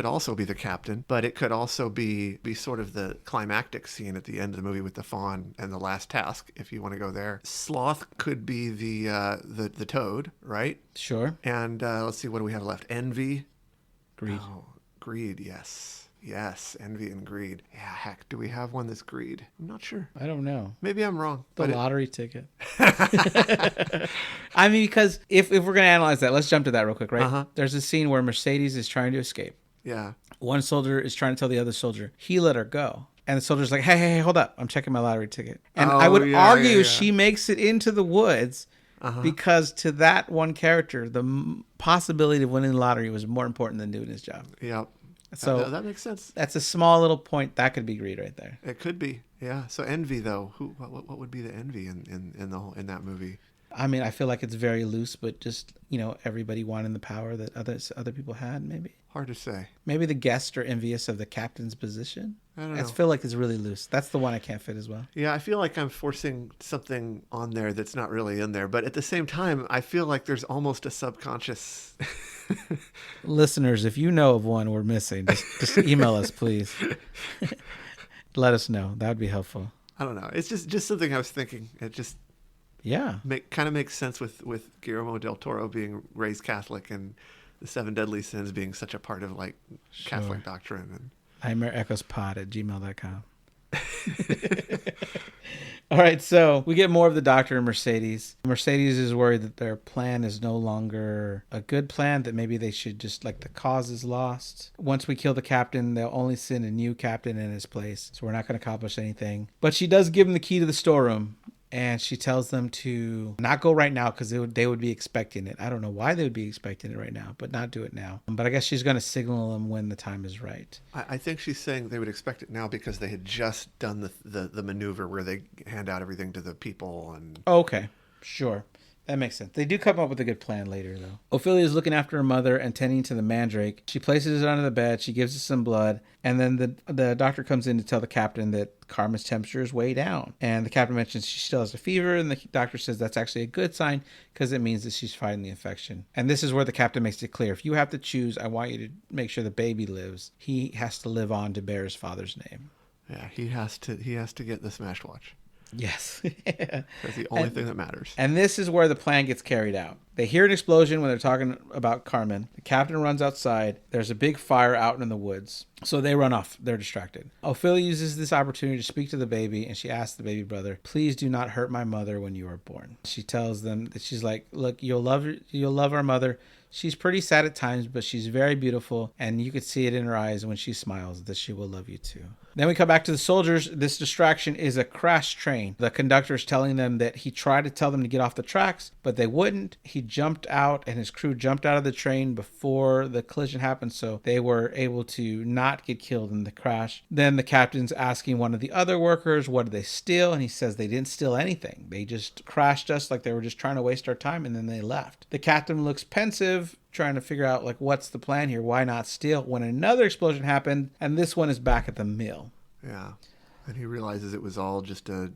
also be the captain, but it could also be sort of the climactic scene at the end of the movie with the fawn and the last task, if you want to go there. Sloth could be the toad, right? Sure. And let's see, what do we have left? Envy, greed. Oh, greed, yes, envy and greed. Yeah, heck, do we have one that's greed? I'm not sure. I don't know. Maybe I'm wrong. The lottery ticket. I mean, because if we're going to analyze that, let's jump to that real quick, right? Uh-huh. There's a scene where Mercedes is trying to escape. Yeah. One soldier is trying to tell the other soldier he let her go. And the soldier's like, hey, hold up. I'm checking my lottery ticket. And I would argue she makes it into the woods because to that one character, the possibility of winning the lottery was more important than doing his job. Yep. So that makes sense. that's a small little point that could be greed right there. It could be, yeah. So envy, though, what would be the envy in that movie? I mean, I feel like it's very loose, but just, everybody wanting the power that other people had, maybe. Hard to say. Maybe the guests are envious of the captain's position. I don't know. I feel like it's really loose. That's the one I can't fit as well. Yeah, I feel like I'm forcing something on there that's not really in there. But at the same time, I feel like there's almost a subconscious... Listeners, if you know of one we're missing, just email us, please. Let us know. That would be helpful. I don't know. It's just something I was thinking. It just kind of makes sense with Guillermo del Toro being raised Catholic and the 7 deadly sins being such a part of Catholic doctrine. And nightmareechoespod@gmail.com. All right, so we get more of the doctor and Mercedes. Mercedes is worried that their plan is no longer a good plan, that maybe they should just, the cause is lost. Once we kill the captain, they'll only send a new captain in his place, so we're not going to accomplish anything. But she does give them the key to the storeroom, and she tells them to not go right now because they would be expecting it. I don't know why they would be expecting it right now, but not do it now. But I guess she's going to signal them when the time is right. I think she's saying they would expect it now because they had just done the maneuver where they hand out everything to the people. And okay, sure. That makes sense. They do come up with a good plan later, though. Ophelia is looking after her mother and tending to the mandrake. She places it under the bed. She gives it some blood. And then the doctor comes in to tell the captain that Carmen's temperature is way down. And the captain mentions she still has a fever. And the doctor says that's actually a good sign because it means that she's fighting the infection. And this is where the captain makes it clear. If you have to choose, I want you to make sure the baby lives. He has to live on to bear his father's name. Yeah, he has to get the smashed watch. Yes. That's the only thing that matters. And this is where the plan gets carried out. They hear an explosion when they're talking about Carmen. The captain runs outside. There's a big fire out in the woods. So they run off. They're distracted. Ophelia uses this opportunity to speak to the baby, and she asks the baby brother, please do not hurt my mother when you are born. She tells them that she's like, look, you'll love our mother. She's pretty sad at times, but she's very beautiful, and you could see it in her eyes when she smiles that she will love you too. Then we come back to the soldiers. This distraction is a crash train. The conductor is telling them that he tried to tell them to get off the tracks, but they wouldn't. He jumped out, and his crew jumped out of the train before the collision happened, so they were able to not get killed in the crash. Then the captain's asking one of the other workers, what did they steal? And he says they didn't steal anything. They just crashed us like they were just trying to waste our time, and then they left. The captain looks pensive, trying to figure out what's the plan here, why not steal, when another explosion happened, and this one is back at the mill. Yeah, and he realizes it was all just a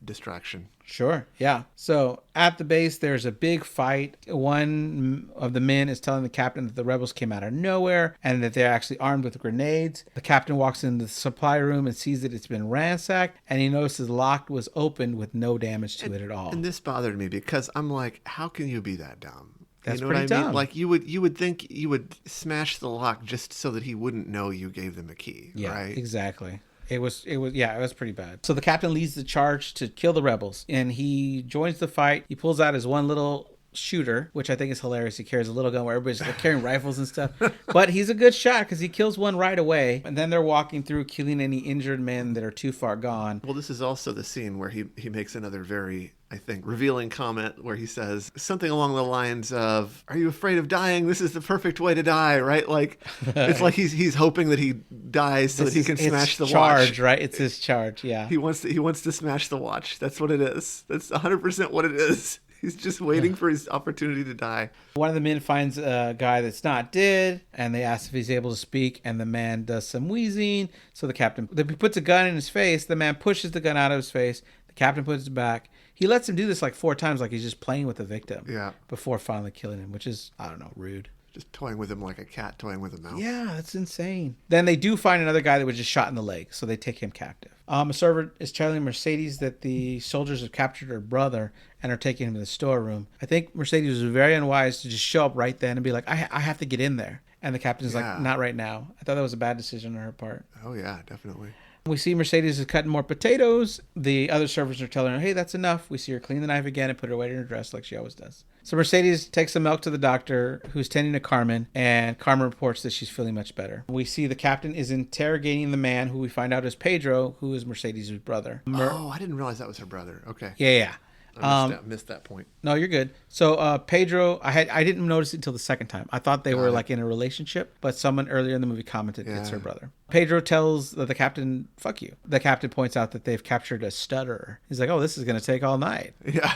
distraction. Sure, yeah. So at the base, there's a big fight. One of the men is telling the captain that the rebels came out of nowhere and that they're actually armed with grenades. The captain walks into the supply room and sees that it's been ransacked, and he notices the lock was opened with no damage to it at all. And this bothered me because I'm like, how can you be that dumb? That's you know pretty what I mean? dumb. Like you would think you would smash the lock just so that he wouldn't know you gave them a key, yeah, right? Exactly. It was pretty bad. So the captain leads the charge to kill the rebels, and he joins the fight. He pulls out his one little shooter, which I think is hilarious. He carries a little gun where everybody's carrying rifles and stuff, but he's a good shot because he kills one right away. And then they're walking through, killing any injured men that are too far gone. Well, this is also the scene where he makes another very, I think, revealing comment where he says something along the lines of, "Are you afraid of dying? This is the perfect way to die," right? Like it's like he's hoping that he dies so that he can smash the charge, watch. right? It's his charge, yeah. He wants to smash the watch. That's what it is. That's 100% what it is. He's just waiting for his opportunity to die. One of the men finds a guy that's not dead, and they ask if he's able to speak, and the man does some wheezing. So the captain he puts a gun in his face. The man pushes the gun out of his face. The captain puts it back. He lets him do this 4 times, like he's just playing with the victim. Yeah. Before finally killing him, which is, I don't know, rude. Just toying with him like a cat toying with a mouse. Yeah, that's insane. Then they do find another guy that was just shot in the leg, so they take him captive. A servant is telling Mercedes that the soldiers have captured her brother and are taking him to the storeroom. I think Mercedes was very unwise to just show up right then and be like, I have to get in there. And the captain's like, not right now. I thought that was a bad decision on her part. Oh, yeah, definitely. We see Mercedes is cutting more potatoes. The other servants are telling her, hey, that's enough. We see her clean the knife again and put her away in her dress like she always does. So Mercedes takes the milk to the doctor, who's tending to Carmen, and Carmen reports that she's feeling much better. We see the captain is interrogating the man, who we find out is Pedro, who is Mercedes' brother. I didn't realize that was her brother. Okay. Yeah. I missed that point. No, you're good. So Pedro, I didn't notice it until the second time. I thought they were it. like in a relationship, but someone earlier in the movie commented it's her brother. Pedro tells the captain, "Fuck you." The captain points out that they've captured a stutterer. He's like, "Oh, this is going to take all night." Yeah.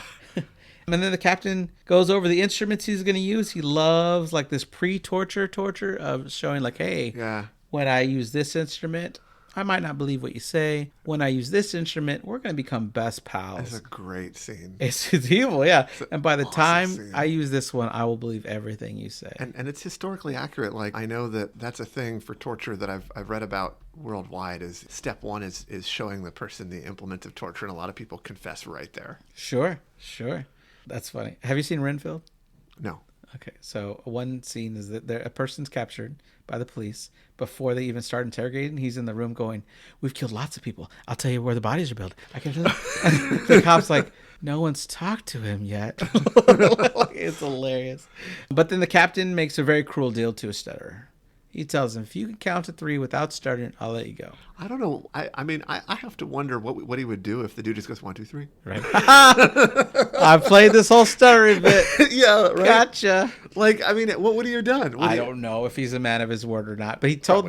And then the captain goes over the instruments he's going to use. He loves like this pre-torture of showing like, hey, when I use this instrument, I might not believe what you say. When I use this instrument, we're going to become best pals. It's a great scene. It's evil, yeah. And by the awesome time scene. I use this one, I will believe everything you say. And it's historically accurate. Like, I know that's a thing for torture that I've read about worldwide. Is step one is showing the person the implement of torture, and a lot of people confess right there. Sure. That's funny. Have you seen Renfield? No. Okay, so one scene is that a person's captured by the police. Before they even start interrogating, he's in the room going, "We've killed lots of people. I'll tell you where the bodies are built. I can." The cop's like, "No one's talked to him yet." It's hilarious. But then the captain makes a very cruel deal to a stutterer. He tells him, "If you can count to 3 without stuttering, I'll let you go." I don't know. I mean, I have to wonder what he would do if the dude just goes 1, 2, 3. Right. I've played this whole stuttering bit. Yeah, right. Gotcha. Like, I mean, what would he have done? I don't know if he's a man of his word or not, but he told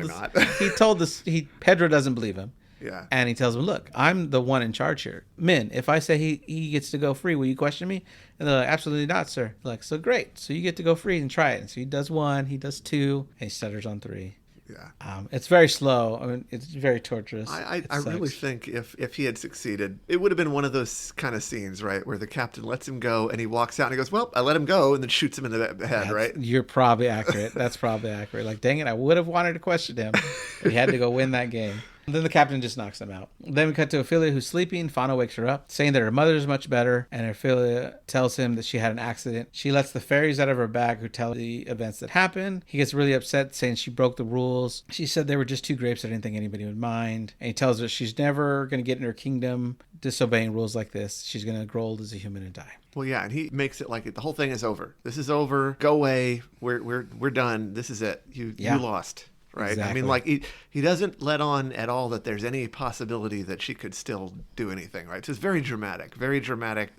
Pedro doesn't believe him. Yeah. And he tells him, "Look, I'm the one in charge here. Men, if I say he gets to go free, will you question me?" And they're like, "Absolutely not, sir." They're like, "So great. So you get to go free and try it." And so he does 1, he does 2, and he stutters on 3. Yeah. It's very slow. I mean, it's very torturous. I really think if he had succeeded, it would have been one of those kind of scenes, right, where the captain lets him go and he walks out and he goes, "Well, I let him go," and then shoots him in the head, right? You're probably accurate. That's probably accurate. Like, dang it, I would have wanted to question him. But he had to go win that game. And then the captain just knocks him out. Then we cut to Ophelia, who's sleeping. Fano wakes her up, saying that her mother is much better, and Ophelia tells him that she had an accident. She lets the fairies out of her bag who tell the events that happened. He gets really upset, saying she broke the rules. She said they were just 2 grapes. I didn't think anybody would mind. And he tells her she's never going to get in her kingdom disobeying rules like this. She's going to grow old as a human and die. Well, yeah, and he makes it like the whole thing is over. This is over. Go away. We're done. This is it. You lost. Right. Exactly. I mean, like he doesn't let on at all that there's any possibility that she could still do anything. Right. So it's very dramatic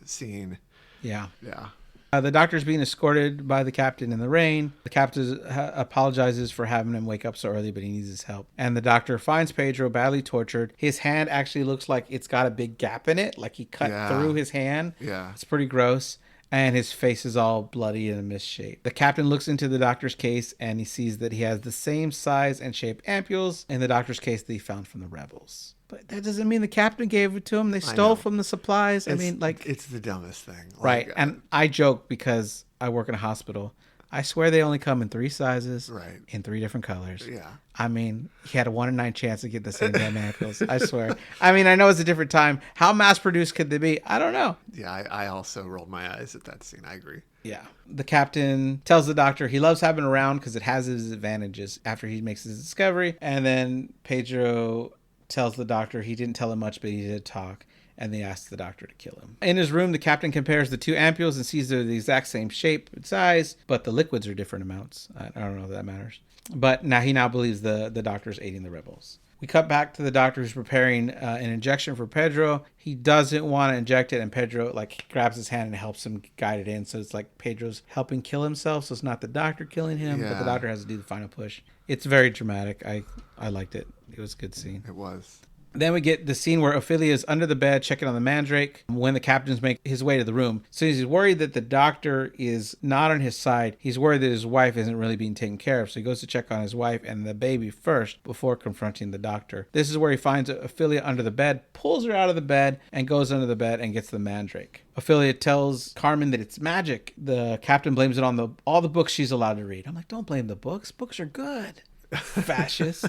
scene. Yeah. Yeah. The doctor's being escorted by the captain in the rain. The captain apologizes for having him wake up so early, but he needs his help. And the doctor finds Pedro badly tortured. His hand actually looks like it's got a big gap in it, like he cut through his hand. Yeah. It's pretty gross. And his face is all bloody and misshapen. The captain looks into the doctor's case and he sees that he has the same size and shape ampules in the doctor's case that he found from the rebels. But that doesn't mean the captain gave it to him. They stole from the supplies. It's the dumbest thing. Right. And I joke because I work in a hospital. I swear they only come in 3 sizes, right, in 3 different colors. Yeah. I mean, he had a 1 in 9 chance to get the same damn ampules. I swear. I mean, I know it's a different time. How mass produced could they be? I don't know. Yeah, I also rolled my eyes at that scene. I agree. Yeah. The captain tells the doctor he loves having around because it has his advantages after he makes his discovery. And then Pedro tells the doctor he didn't tell him much, but he did talk. And they ask the doctor to kill him. In his room, the captain compares the 2 ampules and sees they're the exact same shape and size, but the liquids are different amounts. I don't know if that matters. But he now believes the doctor's aiding the rebels. We cut back to the doctor who's preparing an injection for Pedro. He doesn't want to inject it, and Pedro grabs his hand and helps him guide it in. So it's like Pedro's helping kill himself, so it's not the doctor killing him, but the doctor has to do the final push. It's very dramatic. I liked it. It was a good scene. It was. Then we get the scene where Ophelia is under the bed checking on the mandrake when the captains make his way to the room. So he's worried that the doctor is not on his side. He's worried that his wife isn't really being taken care of. So he goes to check on his wife and the baby first before confronting the doctor. This is where he finds Ophelia under the bed, pulls her out of the bed, and goes under the bed and gets the mandrake. Ophelia tells Carmen that it's magic. The captain blames it on all the books she's allowed to read. I'm like, don't blame the books. Books are good. Fascist.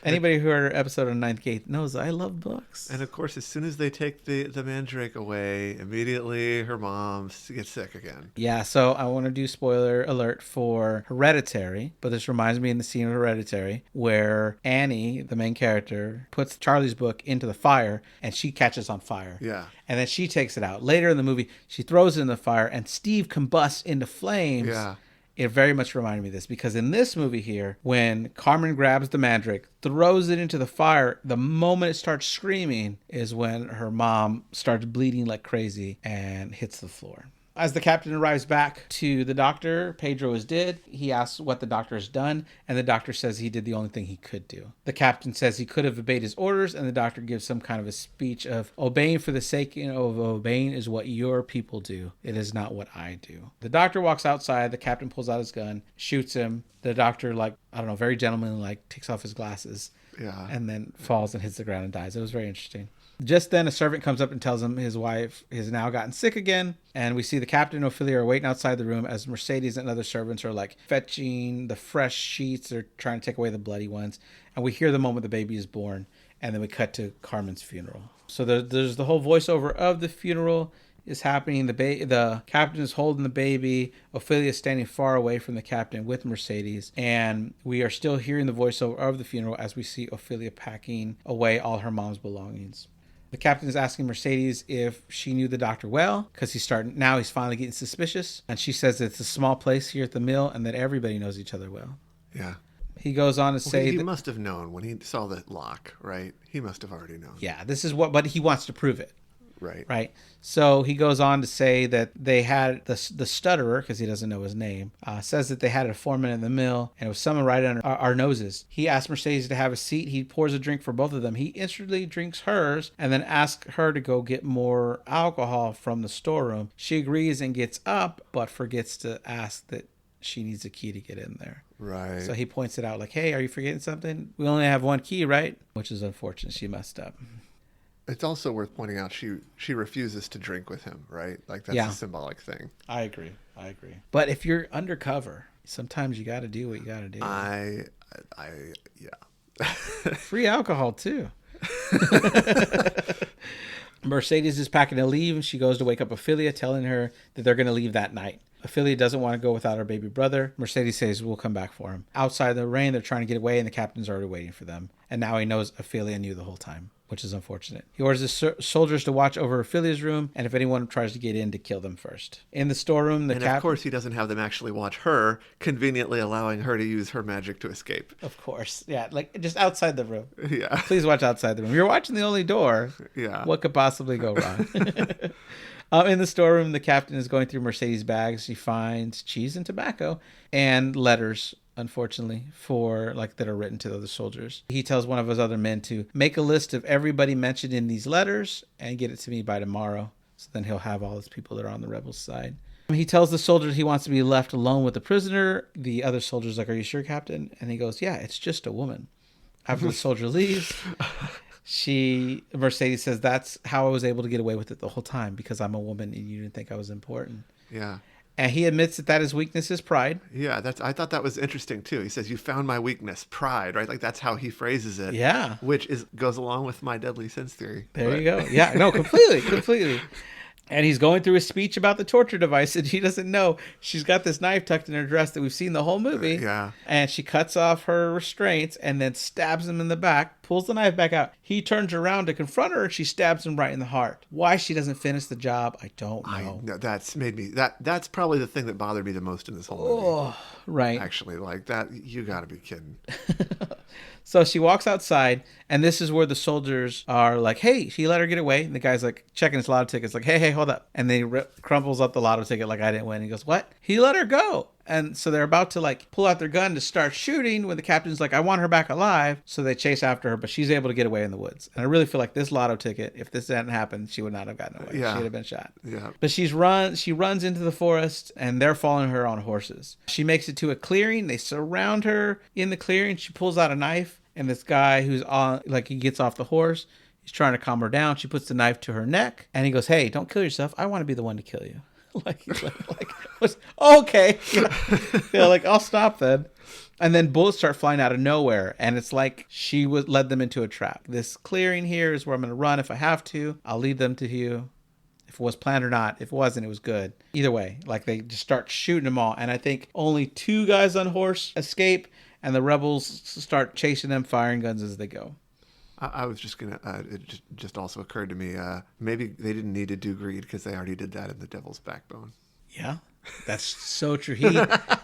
Anybody who heard our episode on Ninth Gate knows I love books. And of course, as soon as they take the mandrake away, immediately her mom gets sick again. Yeah, so I want to do spoiler alert for Hereditary, but this reminds me in the scene of Hereditary where Annie, the main character, puts Charlie's book into the fire and she catches on fire. Yeah. And then she takes it out. Later in the movie, she throws it in the fire and Steve combusts into flames. Yeah. It very much reminded me of this because in this movie here, when Carmen grabs the mandrake, throws it into the fire, the moment it starts screaming is when her mom starts bleeding like crazy and hits the floor. As the captain arrives back to the doctor, Pedro is dead. He asks what the doctor has done, and the doctor says he did the only thing he could do. The captain says he could have obeyed his orders, and the doctor gives some kind of a speech of obeying for the sake of obeying is what your people do. It is not what I do. The doctor walks outside. The captain pulls out his gun, shoots him. The doctor, very gentlemanly, takes off his glasses. Yeah. And then falls and hits the ground and dies. It was very interesting. Just then, a servant comes up and tells him his wife has now gotten sick again. And we see the captain and Ophelia are waiting outside the room as Mercedes and other servants are fetching the fresh sheets. They're trying to take away the bloody ones. And we hear the moment the baby is born. And then we cut to Carmen's funeral. So there's the whole voiceover of the funeral is happening. The captain is holding the baby. Ophelia is standing far away from the captain with Mercedes. And we are still hearing the voiceover of the funeral as we see Ophelia packing away all her mom's belongings. The captain is asking Mercedes if she knew the doctor well, because he's finally getting suspicious. And she says it's a small place here at the mill and that everybody knows each other well. Yeah. He goes on to say he must have known when he saw the lock, right? He must have already known. Yeah, but he wants to prove it. Right. So he goes on to say that they had the stutterer, because he doesn't know his name, says that they had a foreman in the mill and it was someone right under our noses. He asked Mercedes to have a seat. He pours a drink for both of them. He instantly drinks hers and then asks her to go get more alcohol from the storeroom. She agrees and gets up, but forgets to ask that she needs a key to get in there. Right. So he points it out hey, are you forgetting something? We only have one key, right? Which is unfortunate. She messed up. It's also worth pointing out she refuses to drink with him, right? That's a symbolic thing. I agree. But if you're undercover, sometimes you got to do what you got to do. Yeah. Free alcohol too. Mercedes is packing to leave. She goes to wake up Ophelia, telling her that they're going to leave that night. Ophelia doesn't want to go without her baby brother. Mercedes says we'll come back for him. Outside the rain, they're trying to get away, and the captain's already waiting for them. And now he knows Ophelia knew the whole time, which is unfortunate. He orders the soldiers to watch over Ophelia's room, and if anyone tries to get in, to kill them first. In the storeroom, of course, he doesn't have them actually watch her, conveniently allowing her to use her magic to escape. Of course. Yeah, just outside the room. Yeah. Please watch outside the room. You're watching the only door. Yeah. What could possibly go wrong? In the storeroom, the captain is going through Mercedes' bags. She finds cheese and tobacco and letters, unfortunately, that are written to the other soldiers. He tells one of his other men to make a list of everybody mentioned in these letters and get it to me by tomorrow. So then he'll have all his people that are on the rebels' side. He tells the soldiers he wants to be left alone with the prisoner. The other soldier's like, "Are you sure, Captain?" And he goes, "Yeah, it's just a woman." After the soldier leaves, Mercedes says, "That's how I was able to get away with it the whole time, because I'm a woman and you didn't think I was important." Yeah. And he admits that his weakness is pride. Yeah, I thought that was interesting too. He says, "You found my weakness, pride," right? That's how he phrases it. Yeah. Which goes along with my deadly sins theory. There you go. Yeah, no, completely. And he's going through his speech about the torture device, and he doesn't know she's got this knife tucked in her dress that we've seen the whole movie. Yeah. And she cuts off her restraints and then stabs him in the back, pulls the knife back out. He turns around to confront her, and she stabs him right in the heart. Why she doesn't finish the job, I don't know. That's probably the thing that bothered me the most in this whole movie. Oh, right. Actually, you got to be kidding. So she walks outside, and this is where the soldiers are like, "Hey," he let her get away. And the guy's checking his lotto tickets, hey, hold up. And they crumples up the lotto ticket I didn't win. He goes, "What?" He let her go. And so they're about to pull out their gun to start shooting when the captain's "I want her back alive." So they chase after her, but she's able to get away in the woods. And I really feel like this lotto ticket, if this hadn't happened, she would not have gotten away. Yeah. She'd have been shot. Yeah. But she runs into the forest, and they're following her on horses. She makes it to a clearing. They surround her in the clearing. She pulls out a knife. And this guy who's on, he gets off the horse. He's trying to calm her down. She puts the knife to her neck. And he goes, "Hey, don't kill yourself. I want to be the one to kill you." Okay. I'll stop then. And then bullets start flying out of nowhere. And it's she led them into a trap. This clearing here is where I'm going to run if I have to. I'll lead them to you. If it was planned or not. If it wasn't, it was good. Either way, they just start shooting them all. And I think only 2 guys on horse escape. And the rebels start chasing them, firing guns as they go. I was just going to, it just also occurred to me, maybe they didn't need to do greed because they already did that in The Devil's Backbone. Yeah, That's so true. He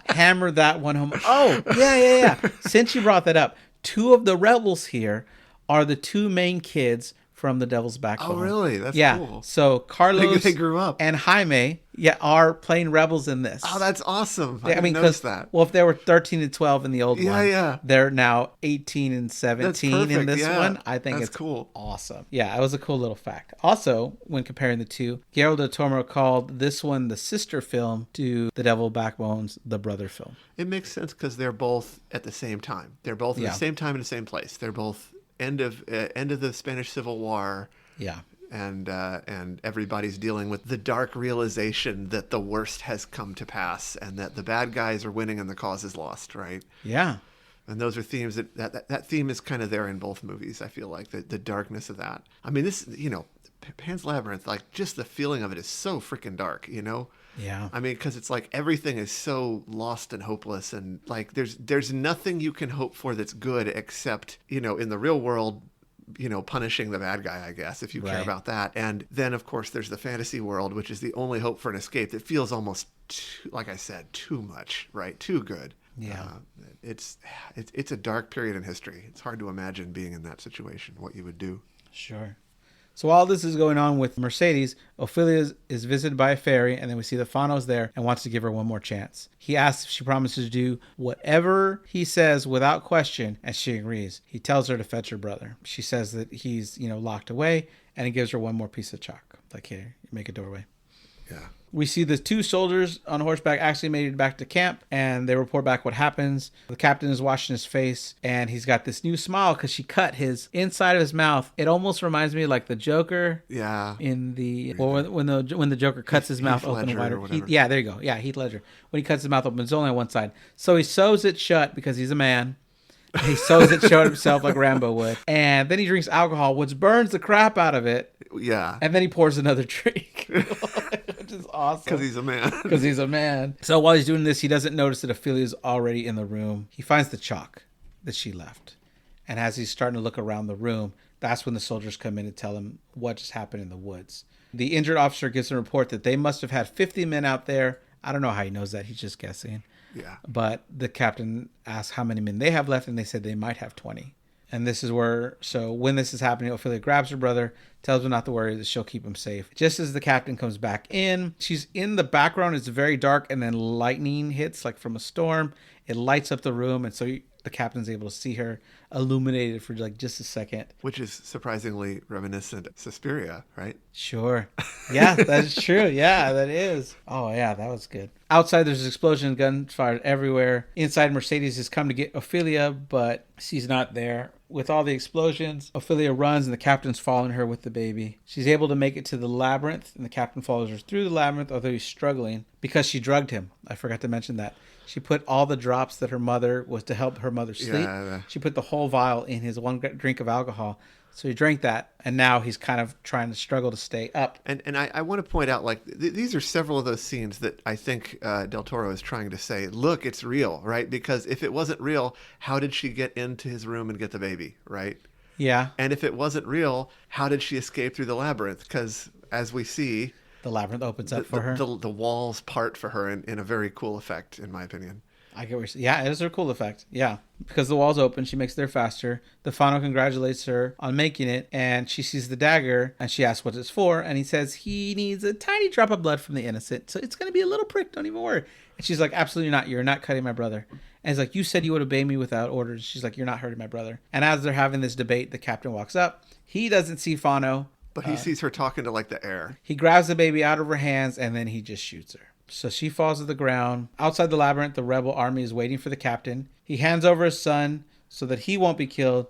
hammered that one home. Oh, yeah. Since you brought that up, two of the rebels here are the two main kids from The Devil's Backbone. Oh, really? That's yeah. cool. So Carlos They grew up. and Jaime, are playing rebels in this. Oh, that's awesome. I didn't notice that. Well, if they were 13 and 12 in the old one, yeah. they're now 18 and 17 in this one. I think that's it's cool. Awesome. Yeah, it was a cool little fact. Also, when comparing the two, Guillermo del Toro called this one the sister film to The Devil Backbone's the brother film. It makes sense because they're both at the same time. They're both at the same time in the same place. They're both end of the Spanish Civil War. Yeah. And everybody's dealing with the dark realization that the worst has come to pass and that the bad guys are winning and the cause is lost, right? Yeah. And those are themes that theme is kind of there in both movies. I feel like the darkness of that. I mean, this, Pan's Labyrinth, like just the feeling of it is so freaking dark, Yeah. I mean, because it's like everything is so lost and hopeless, and like there's nothing you can hope for that's good except, in the real world, punishing the bad guy, I guess, if you care about that. And then, of course, there's the fantasy world, which is the only hope for an escape that feels almost, like I said, too much, right? Too good. Yeah. It's a dark period in history. It's hard to imagine being in that situation, what you would do. Sure. So while this is going on with Mercedes, Ophelia is visited by a fairy, and then we see that Fano's there and wants to give her one more chance. He asks if she promises to do whatever he says without question, and she agrees. He tells her to fetch her brother. She says that he's, locked away, and he gives her one more piece of chalk. Like, here, make a doorway. Yeah. We see the two soldiers on horseback actually made it back to camp, and they report back what happens. The captain is washing his face, and he's got this new smile because she cut his inside of his mouth. It almost reminds me of like the Joker. Yeah. In the when the Joker cuts his mouth open and wider. There you go. Yeah, Heath Ledger. When he cuts his mouth open, it's only on one side. So he sews it shut because he's a man. He sews it shut himself like Rambo would. And then he drinks alcohol, which burns the crap out of it. Yeah. And then he pours another drink. Which is awesome. Because he's a man. Because he's a man. So while he's doing this, he doesn't notice that Ophelia's already in the room. He finds the chalk that she left. And as he's starting to look around the room, that's when the soldiers come in and tell him what just happened in the woods. The injured officer gives a report that they must have had 50 men out there. I don't know how he knows that. He's just guessing. Yeah. But the captain asks how many men they have left, and they said they might have 20. And this is where, so when this is happening, Ophelia grabs her brother, tells him not to worry, that she'll keep him safe. Just as the captain comes back in, she's in the background. It's very dark, and then lightning hits like from a storm. It lights up the room, and so the captain's able to see her illuminated for like just a second. Which is surprisingly reminiscent of Suspiria, right? Sure. Yeah, that's true. Yeah, that is. Oh, yeah, that was good. Outside, there's an explosion, gunfire everywhere. Inside, Mercedes has come to get Ophelia, but she's not there. With all the explosions, Ophelia runs, and the captain's following her with the baby. She's able to make it to the labyrinth, and the captain follows her through the labyrinth, although he's struggling because she drugged him. I forgot to mention that. She put all the drops that her mother was to help her mother sleep. Yeah. She put the whole vial in his one drink of alcohol. So he drank that, and now he's kind of trying to struggle to stay up. And I want to point out, like, these are several of those scenes that I think Del Toro is trying to say, look, it's real, right? Because if it wasn't real, how did she get into his room and get the baby, right? Yeah. And if it wasn't real, how did she escape through the labyrinth? Because as we see, the labyrinth opens up for her. The walls part for her in a very cool effect, in my opinion. I get what you're saying. Yeah, it is a cool effect. Yeah. Because the walls open, she makes it there faster. The Fano congratulates her on making it, and she sees the dagger, and she asks what it's for, and he says he needs a tiny drop of blood from the innocent, so it's going to be a little prick, don't even worry. And she's like, absolutely not. You're not cutting my brother. And he's like, you said you would obey me without orders. She's like, you're not hurting my brother. And as they're having this debate, the captain walks up. He doesn't see Fano. But he sees her talking to, like, the air. He grabs the baby out of her hands, and then he just shoots her. So she falls to the ground. Outside the labyrinth, the rebel army is waiting for the captain. He hands over his son so that he won't be killed.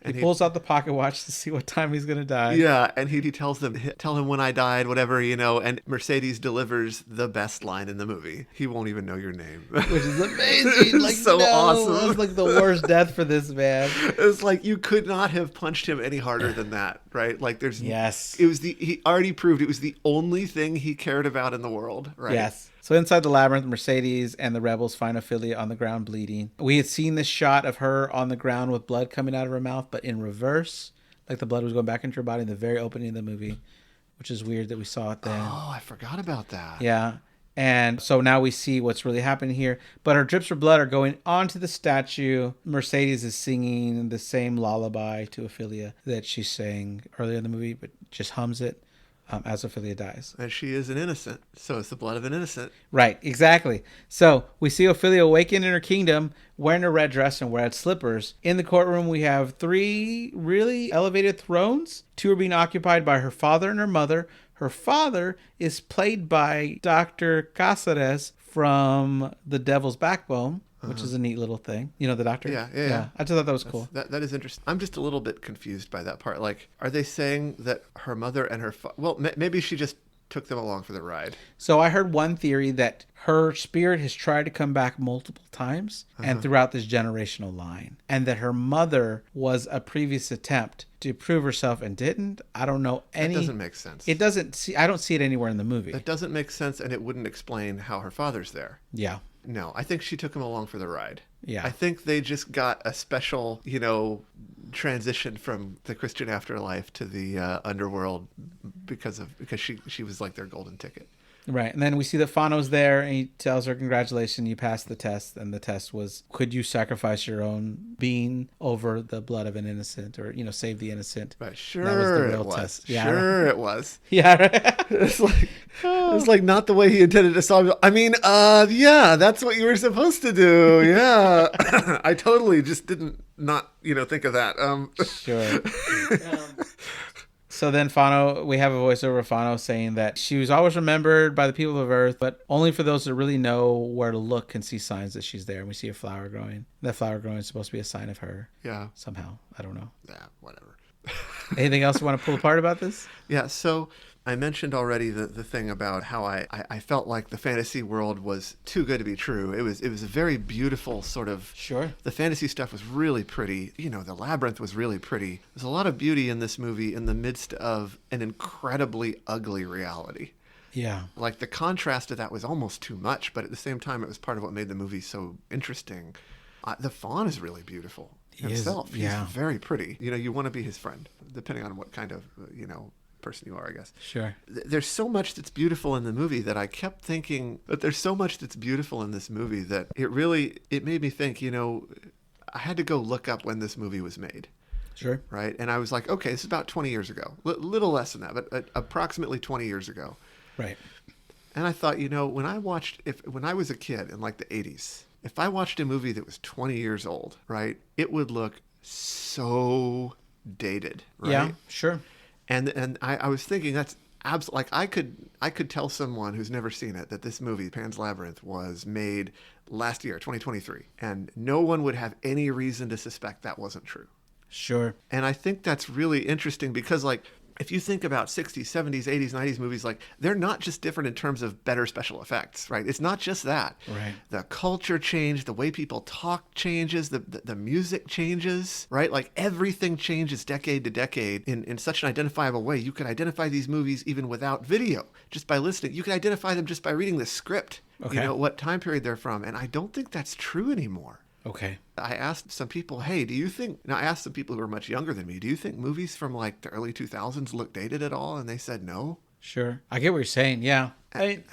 He pulls out the pocket watch to see what time he's going to die. Yeah, and he tells them, tell him when I died, whatever, and Mercedes delivers the best line in the movie. He won't even know your name. Which is amazing. Like, so awesome. That was like the worst death for this man. It's like you could not have punched him any harder than that, right? Like there's... Yes. He already proved it was the only thing he cared about in the world, right? Yes. So inside the labyrinth, Mercedes and the rebels find Ophelia on the ground bleeding. We had seen this shot of her on the ground with blood coming out of her mouth, but in reverse, like the blood was going back into her body in the very opening of the movie, which is weird that we saw it then. Oh, I forgot about that. Yeah. And so now we see what's really happening here. But her drips of blood are going onto the statue. Mercedes is singing the same lullaby to Ophelia that she sang earlier in the movie, but just hums it as Ophelia dies. And she is an innocent, so it's the blood of an innocent. Right, exactly. So we see Ophelia awaken in her kingdom, wearing a red dress and red slippers. In the courtroom, we have 3 really elevated thrones. 2 are being occupied by her father and her mother. Her father is played by Dr. Cáceres from The Devil's Backbone, which is a neat little thing. You know the doctor? Yeah. I just thought that was cool. That is interesting. I'm just a little bit confused by that part. Like, are they saying that her mother and her well, maybe she just took them along for the ride. So I heard one theory that her spirit has tried to come back multiple times and throughout this generational line, and that her mother was a previous attempt to prove herself and didn't. I don't know any. That doesn't make sense. It doesn't see. I don't see it anywhere in the movie. That doesn't make sense, and it wouldn't explain how her father's there. Yeah. No, I think she took him along for the ride. Yeah. I think they just got a special, transition from the Christian afterlife to the underworld because she was like their golden ticket. Right. And then we see that Fano's there and he tells her, congratulations, you passed the test. And the test was, could you sacrifice your own being over the blood of an innocent, or, save the innocent? Right. Sure, that was the real it was. test. Yeah, sure, it was. Yeah. Right. It's like not the way he intended to solve it. I mean, yeah, that's what you were supposed to do. Yeah. I totally just didn't think of that. Sure. So then we have a voiceover of Fano saying that she was always remembered by the people of Earth, but only for those that really know where to look and see signs that she's there. And we see a flower growing. That flower growing is supposed to be a sign of her. Yeah. Somehow. I don't know. Yeah, whatever. Anything else you want to pull apart about this? Yeah, so I mentioned already the thing about how I felt like the fantasy world was too good to be true. It was a very beautiful sort of... Sure. The fantasy stuff was really pretty. The Labyrinth was really pretty. There's a lot of beauty in this movie in the midst of an incredibly ugly reality. Yeah. Like, the contrast to that was almost too much, but at the same time, it was part of what made the movie so interesting. The faun is really beautiful himself. He's very pretty. You want to be his friend, depending on what kind of, person you are, I guess. Sure. There's so much that's beautiful in the movie that I kept thinking that there's so much that's beautiful in this movie that it made me think, I had to go look up when this movie was made. Sure. Right. And I was like, okay, this is about 20 years ago, little less than that, but approximately 20 years ago. Right. And I thought, when I was a kid in like the 80s, if I watched a movie that was 20 years old, right, it would look so dated. Right? Yeah, sure. And I was thinking that's absolutely, like, I could tell someone who's never seen it that this movie, Pan's Labyrinth, was made last year, 2023, and no one would have any reason to suspect that wasn't true. Sure. And I think that's really interesting because, like, if you think about 60s, 70s, 80s, 90s movies, like, they're not just different in terms of better special effects, right? It's not just that. Right. The culture changed, the way people talk changes, the music changes, right? Like, everything changes decade to decade in such an identifiable way. You could identify these movies even without video, just by listening. You could identify them just by reading the script, what time period they're from. And I don't think that's true anymore. Okay. I asked some people, hey, I asked some people who are much younger than me, do you think movies from like the early 2000s look dated at all? And they said no. Sure. I get what you're saying. Yeah. I mean,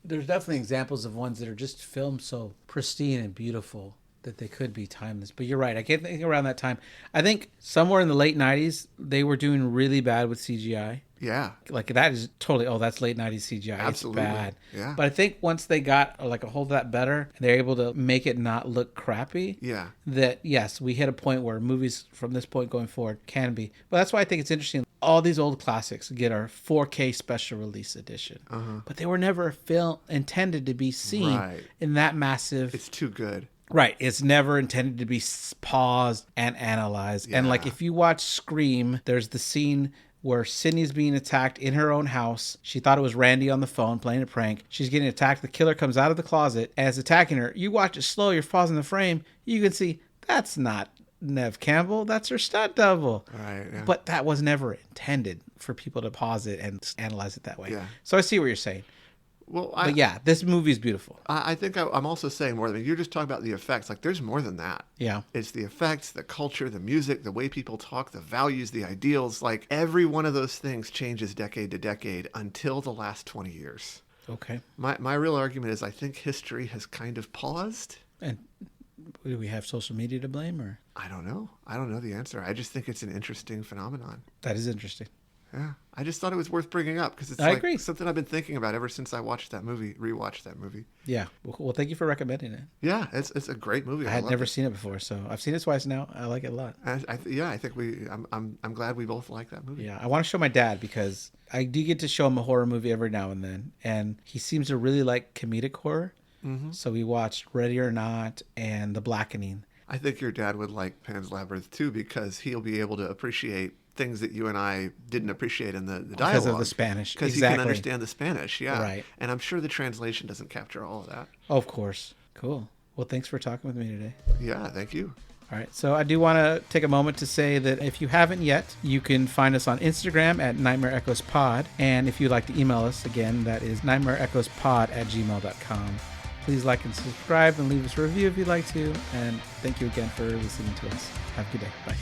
there's definitely examples of ones that are just filmed so pristine and beautiful that they could be timeless. But you're right. I can't think around that time. I think somewhere in the late 90s, they were doing really bad with CGI. Yeah. Like, that is totally, that's late 90s CGI. Absolutely. It's bad. Yeah. But I think once they got like a hold of that better, and they're able to make it not look crappy. Yeah. That, yes, we hit a point where movies from this point going forward can be. But that's why I think it's interesting. All these old classics get our 4K special release edition. But they were never intended to be seen in that massive. It's too good. Right. It's never intended to be paused and analyzed. Yeah. And like, if you watch Scream, there's the scene where Sydney's being attacked in her own house. She thought it was Randy on the phone playing a prank. She's getting attacked. The killer comes out of the closet and is attacking her. You watch it slow, you're pausing the frame. You can see that's not Neve Campbell. That's her stunt double. Right. Yeah. But that was never intended for people to pause it and analyze it that way. Yeah. So I see what you're saying. Well, but yeah, this movie is beautiful. I think I'm also saying more than you're just talking about the effects. Like, there's more than that. Yeah. It's the effects, the culture, the music, the way people talk, the values, the ideals. Like, every one of those things changes decade to decade until the last 20 years. Okay. My real argument is I think history has kind of paused. And do we have social media to blame, or? I don't know. I don't know the answer. I just think it's an interesting phenomenon. That is interesting. Yeah, I just thought it was worth bringing up because it's I agree. something I've been thinking about ever since I watched that movie, rewatched that movie. Yeah. Well, thank you for recommending it. Yeah, it's a great movie. I had loved never it. seen it before, so I've seen it twice now. I like it a lot. I think I'm glad we both like that movie. Yeah, I want to show my dad because I do get to show him a horror movie every now and then, and he seems to really like comedic horror. Mm-hmm. So we watched Ready or Not and The Blackening. I think your dad would like Pan's Labyrinth too because he'll be able to appreciate things that you and I didn't appreciate in the dialogue. Because of the Spanish. Because he can understand the Spanish, yeah. Right. And I'm sure the translation doesn't capture all of that. Oh, of course. Cool. Well, thanks for talking with me today. Yeah, thank you. All right. So I do want to take a moment to say that if you haven't yet, you can find us on Instagram at Nightmare Echoes Pod. And if you'd like to email us, again, that is nightmareechoespod@gmail.com. Please like and subscribe and leave us a review if you'd like to. And thank you again for listening to us. Have a good day. Bye.